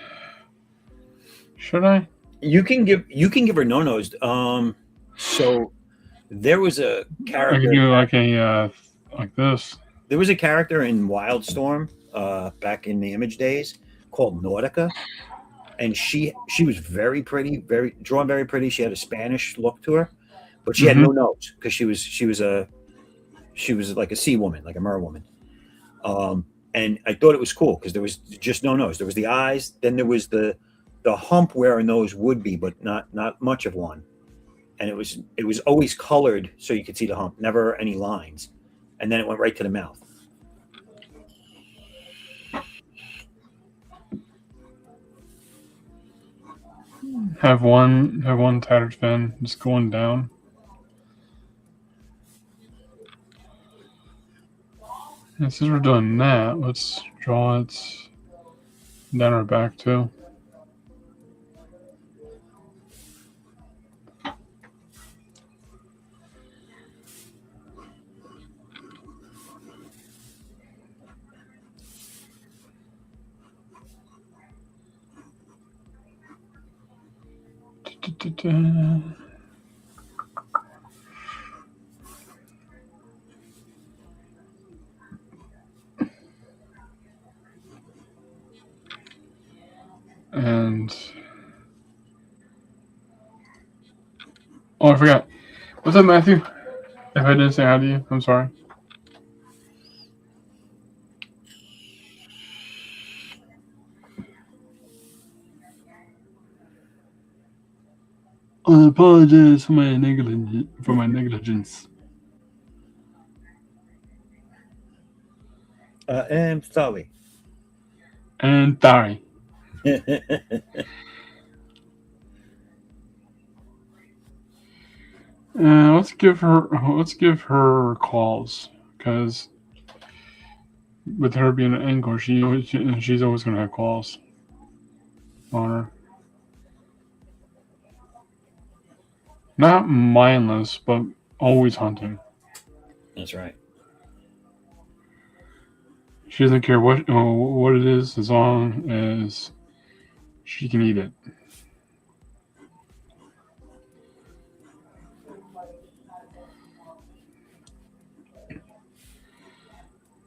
Should I? You can give her no-nos. So there was a I character. could do like a like this. There was a character in Wildstorm back in the Image days called Nautica, and she was very pretty, very drawn, very pretty. She had a Spanish look to her, but she had no nose because she was like a sea woman, like a mer woman. And I thought it was cool because there was just no nose. There was the eyes, then there was the hump where a nose would be, but not much of one. And it was always colored so you could see the hump, never any lines. And then it went right to the mouth. Have one tattered fin just going down. And since we're doing that, let's draw it down our back too. And oh, I forgot. What's up, Matthew? If I didn't say hi to you, I'm sorry. I apologize for my negligence. I'm sorry. And sorry. Let's give her calls, because with her being an Angler, she's always gonna have calls on her. Not mindless, but always hunting. That's right. She doesn't care what it is, as long as she can eat it.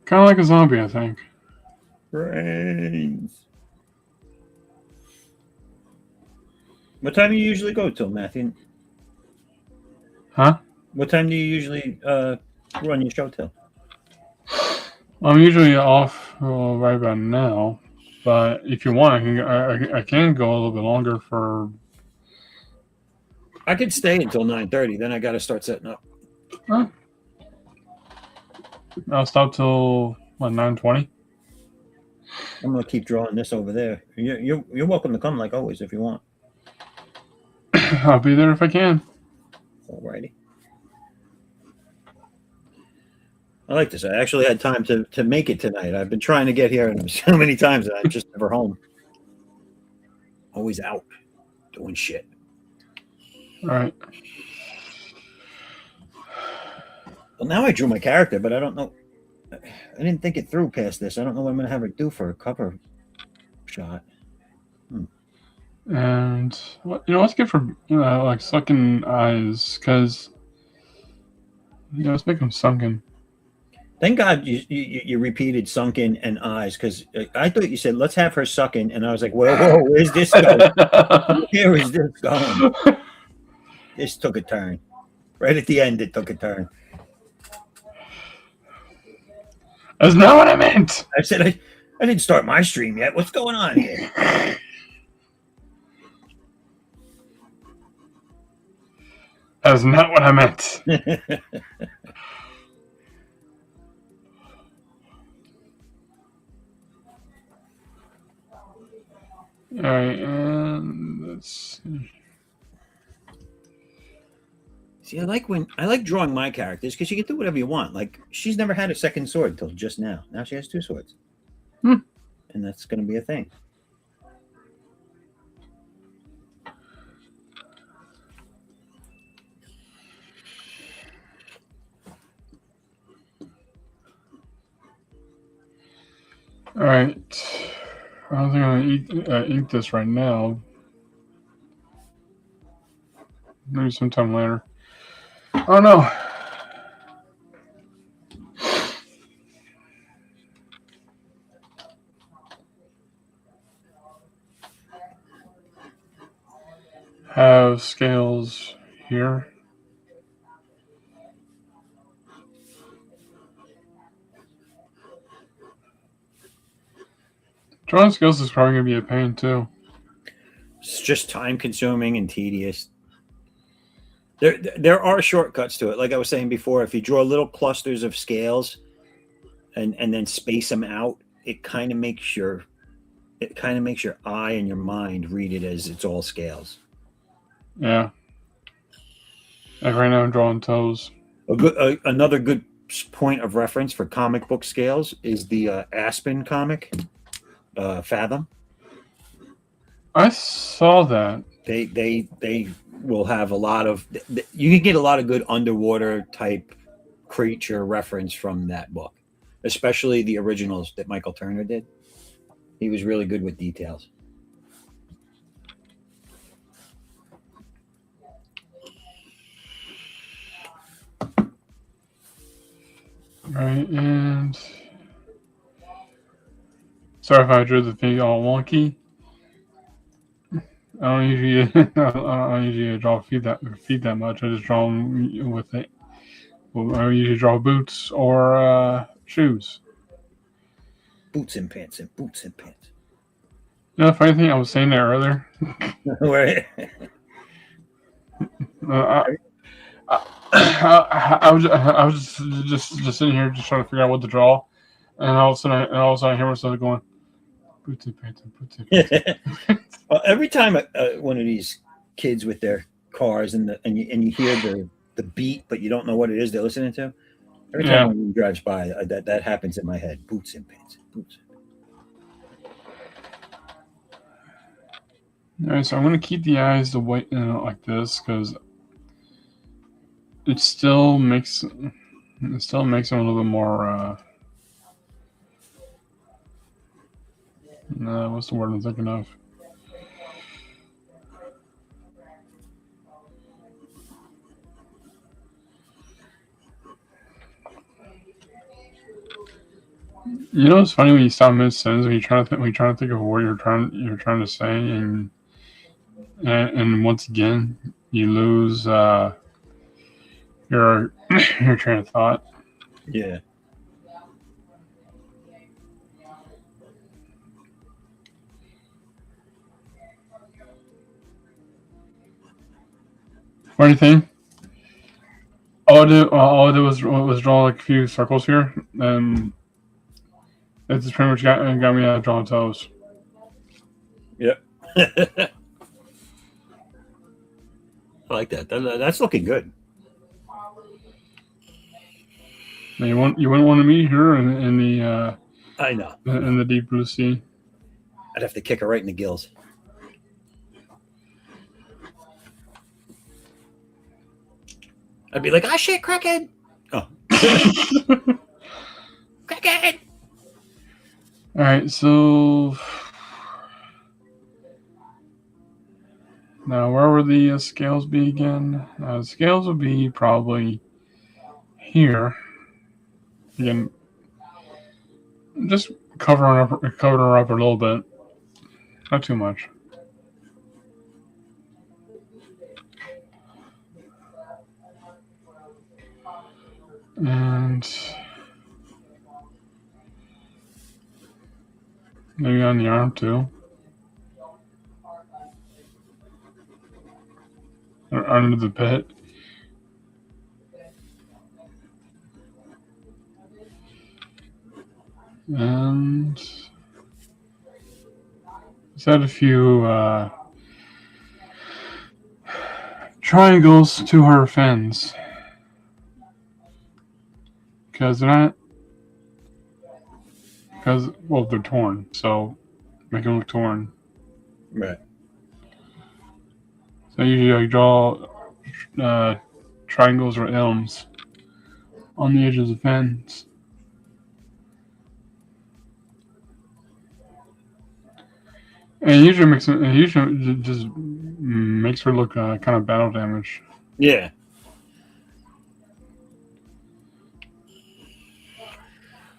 Kind of like a zombie, I think. Brains. What time do you usually go till, Matthew? Huh? What time do you usually run your show till? I'm usually off right about now, but if you want, I can go a little bit longer for. I could stay until 9:30. Then I got to start setting up. Huh? I'll stop till 9:20. I'm gonna keep drawing this over there. You're welcome to come, like always, if you want. I'll be there if I can. Alrighty. I like this. I actually had time to make it tonight. I've been trying to get here so many times that I'm just never home. Always out doing shit. All right. Well, now I drew my character, but I don't know. I didn't think it through past this. I don't know what I'm going to have her do for a cover shot. And let's give her like sunken eyes, because let's make them sunken. Thank God you repeated sunken and eyes, because I thought you said let's have her sucking, and I was like, whoa, where's this going? Where is this going? This took a turn. Right at the end, it took a turn. That's not what I meant. I said I didn't start my stream yet. What's going on here? That's not what I meant. All right, and let's see. See, I like drawing my characters because you can do whatever you want. Like, she's never had a second sword till just now. Now she has 2 swords. And that's going to be a thing. All right. I don't think I'm gonna ink this right now. Maybe sometime later. Oh no. Have scales here. Drawing scales is probably gonna be a pain too. It's just time consuming and tedious. There are shortcuts to it. Like I was saying before, if you draw little clusters of scales and then space them out, it kind of makes your eye and your mind read it as it's all scales. Yeah. Like right now I'm drawing toes. Another good point of reference for comic book scales is the Aspen comic, Fathom. I saw that. They will have a lot of, you can get a lot of good underwater type creature reference from that book, especially the originals that Michael Turner did. He was really good with details. Right, and sorry if I drew the thing all wonky. I don't usually draw feet that much. I just draw them with it. I usually draw boots or shoes. Boots and pants and boots and pants. You know, the funny thing, I was saying that earlier. Right. I was just sitting here just trying to figure out what to draw, and all of a sudden I hear myself going, boots and pants and boots and pants. Well, every time one of these kids with their cars and you hear the beat, but you don't know what it is they're listening to. Every time one drives by, that happens in my head. Boots and pants. Boots. All right, so I'm gonna keep the eyes the white like this because it still makes them a little bit more. What's the word I'm thinking of? You know, it's funny when you stop mid sentence when you're trying to think of what you're trying to say, and once again you lose your train of thought. Yeah. Funny thing, all I did was draw like a few circles here, and it's pretty much got me drawing toes. Yep. I like that. That's looking good. Now, you wouldn't want to meet her in the I know. In the deep blue sea. I'd have to kick her right in the gills. I'd be like, "Ah, shit, crackhead!" Oh, crackhead! All right, so now where would the scales be again? The scales would be probably here. Again, just covering her up a little bit, not too much. And maybe on the arm too. Or under the pit. And just had a few triangles to her fins. Because they're not. Because, well, they're torn, so make them look torn. Right. So usually I draw triangles or elms on the edges of the fence. And usually just makes her look kind of battle damage. Yeah.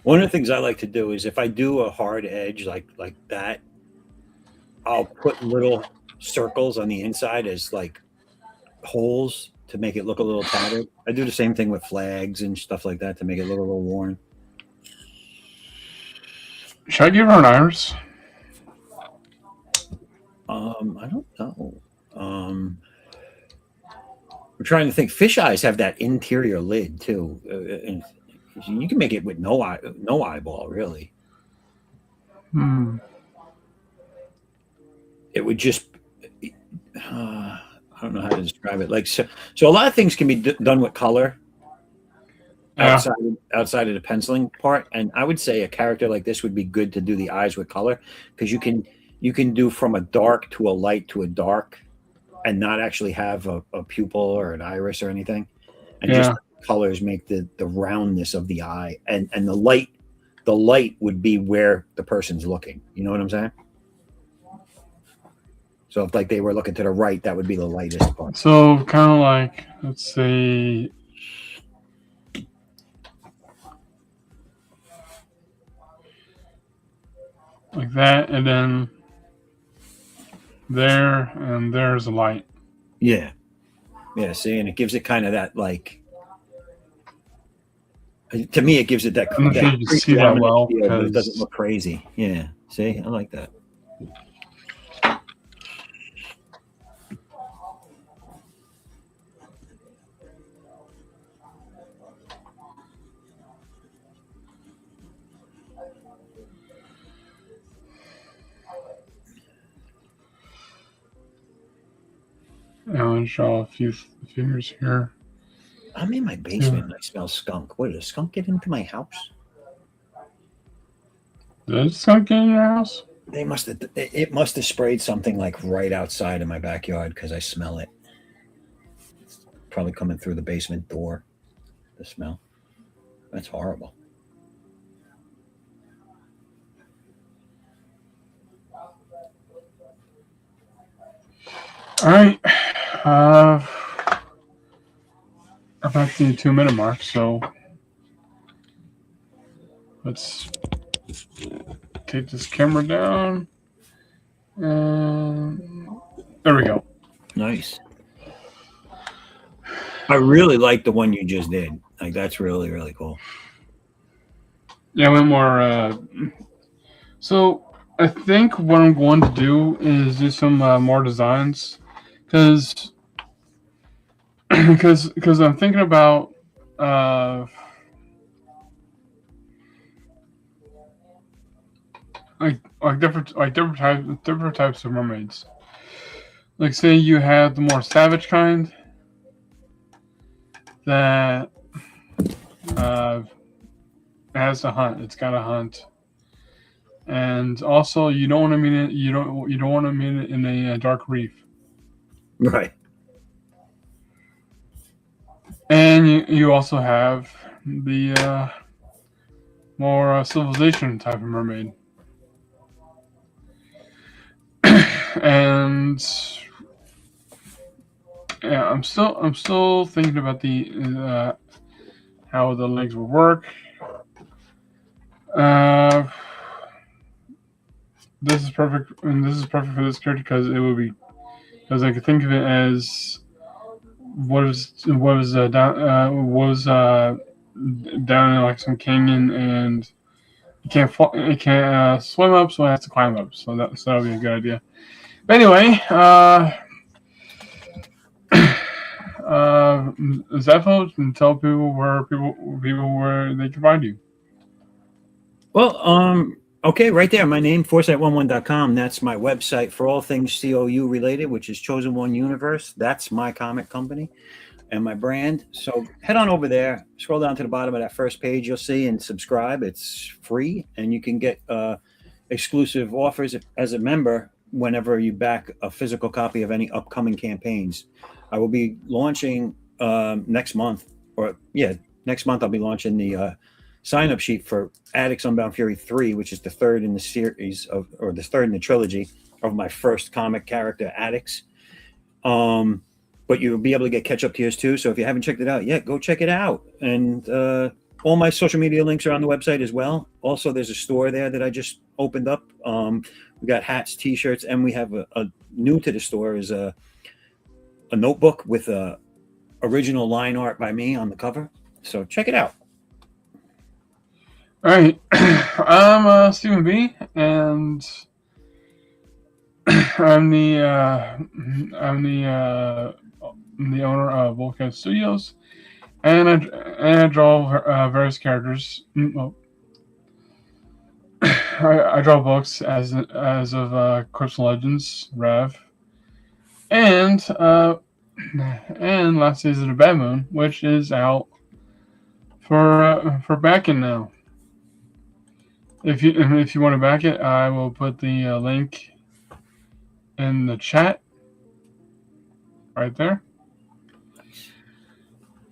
One of the things I like to do is if I do a hard edge like that, I'll put little circles on the inside as like holes to make it look a little tattered. I do the same thing with flags and stuff like that to make it look a little worn. Should I give her an iris? I don't know. I'm trying to think. Fish eyes have that interior lid too, and you can make it with no eyeball really. It would just. I don't know how to describe it. Like so a lot of things can be done with color. Outside of the penciling part, and I would say a character like this would be good to do the eyes with color because you can do from a dark to a light to a dark and not actually have a pupil or an iris or anything, and just colors make the roundness of the eye, and the light would be where the person's looking. You know what I'm saying? So if like they were looking to the right, that would be the lightest part. So kind of like, let's say, like that, and then there, and there's a light. Yeah. See, and it gives it kind of that like. To me, it gives it that. I'm not sure you can see that well, feel, but it doesn't look crazy. Yeah. See, I like that. I'll draw a few fingers here. I'm in my basement and I smell skunk. What, did a skunk get into my house? Did a skunk get in your house? It must have sprayed something like right outside of my backyard because I smell it. It's probably coming through the basement door, the smell. That's horrible. All right. I'm at the 2-minute mark, so let's take this camera down. There we go. Nice. I really like the one you just did. Like that's really, really cool. Yeah, I went more. So I think what I'm going to do is do some more designs, because I'm thinking about different types of mermaids. Like, say you have the more savage kind that has to hunt. It's got to hunt, and also you don't want to meet it. You don't want to meet it in a dark reef. Right. And you also have the more civilization type of mermaid. And yeah, I'm still thinking about the how the legs will work. This is perfect, and this is perfect for this character because I could think of it as what was down in like some canyon, and it can't swim up, so it has to climb up. So that'll be a good idea. But anyway, Zepho, and tell people where they can find you. Well, Okay, right there. My name, foresight11.com. That's my website for all things COU related, which is Chosen One Universe. That's my comic company and my brand. So head on over there, scroll down to the bottom of that first page, you'll see, and subscribe. It's free, and you can get exclusive offers as a member whenever you back a physical copy of any upcoming campaigns. I will be launching next month I'll be launching the sign-up sheet for Addicts Unbound Fury 3, which is the third in the series or the third in the trilogy of my first comic character, Addicts. But you'll be able to get catch-up tiers too. So if you haven't checked it out yet, go check it out. And all my social media links are on the website as well. Also, there's a store there that I just opened up. We got hats, t-shirts, and we have a new to the store is a notebook with original line art by me on the cover. So check it out. All right, I'm Stephen B, and I'm the owner of Boldcat Studios, and I draw various characters. I draw books as of Crips and Legends, Rev, and Last Days of the Bad Moon, which is out for backing now. If you want to back it, I will put the link in the chat right there.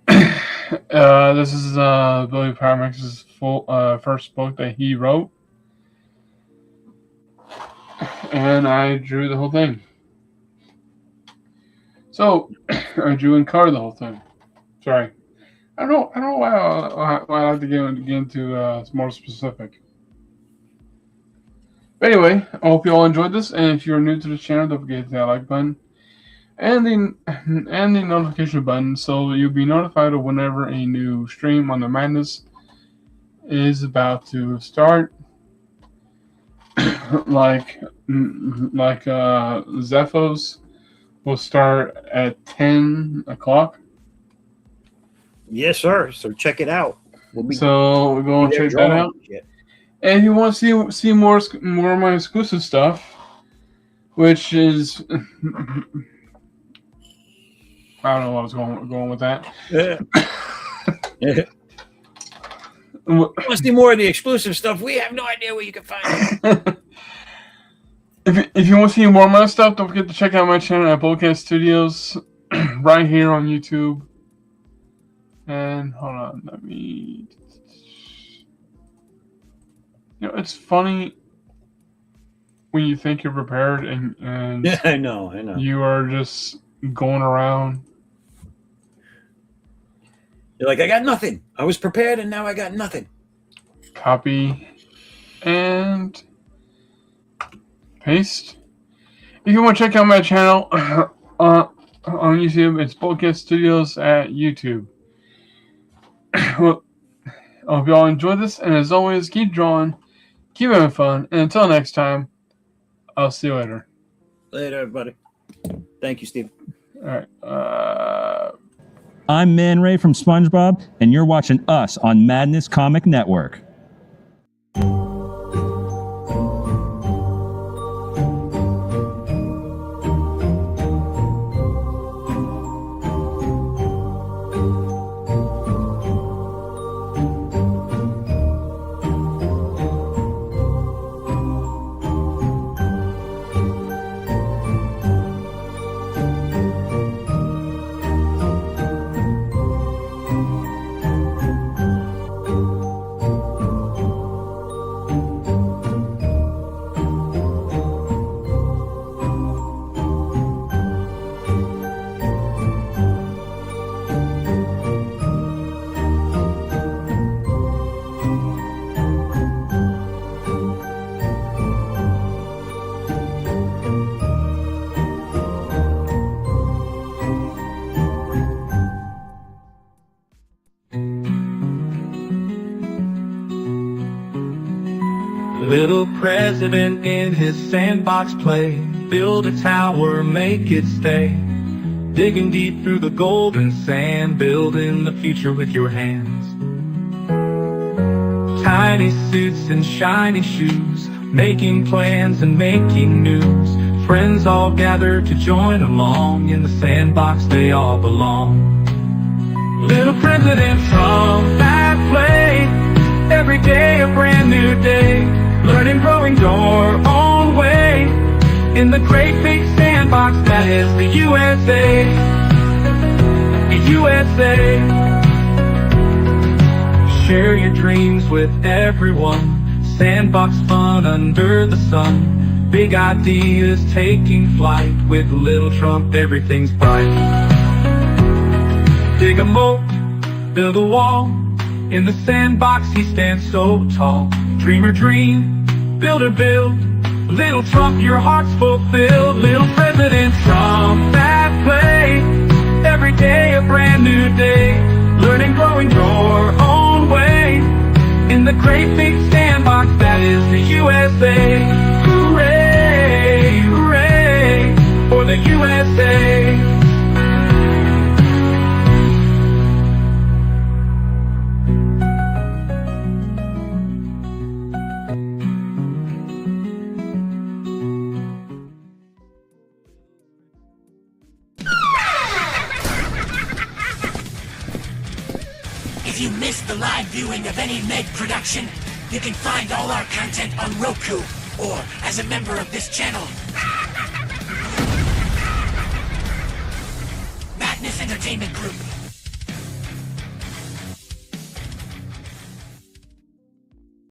This is Billy Paramax's first book that he wrote, and I drew the whole thing. So I drew and colored the whole thing. Sorry, I don't know why I like to get into more specific. But anyway, I hope you all enjoyed this, and if you're new to the channel, don't forget to hit that like button and the notification button, so you'll be notified of whenever a new stream on the Madness is about to start. like Zephos will start at 10 o'clock. Yes, sir. So check it out. We're going to check that out. And if you want to see more of my exclusive stuff, which is I don't know what I was going with that. You want to see more of the exclusive stuff? We have no idea where you can find it. If you want to see more of my stuff, don't forget to check out my channel at Boldcat Studios, right here on YouTube. And hold on, let me. You know, it's funny when you think you're prepared and Yeah, I know. You are just going around. You're like, I got nothing. I was prepared, and now I got nothing. Copy and paste. If you want to check out my channel on YouTube, it's Boldcat Studios at YouTube. Well, I hope you all enjoyed this, and as always, keep drawing, keep having fun, and until next time, I'll see you later. Later, everybody. Thank you, Steve. All right. I'm Man Ray from SpongeBob, and you're watching us on Madness Comic Network. Little president in his sandbox play, build a tower, make it stay. Digging deep through the golden sand, building the future with your hands. Tiny suits and shiny shoes, making plans and making news. Friends all gather to join along, in the sandbox they all belong. Little President Trump at play, every day a brand new day. Learning, growing your own way, in the great big sandbox that is the USA. The USA. Share your dreams with everyone, sandbox fun under the sun. Big ideas taking flight, with little Trump everything's bright. Dig a moat, build a wall, in the sandbox he stands so tall. Dreamer dream, builder build, little Trump your heart's fulfilled. Little President Trump at play, every day a brand new day. Learning, growing your own way, in the great big sandbox that is the USA. Hooray, hooray, for the USA. If you missed the live viewing of any Meg production, you can find all our content on Roku or as a member of this channel. Madness Entertainment Group.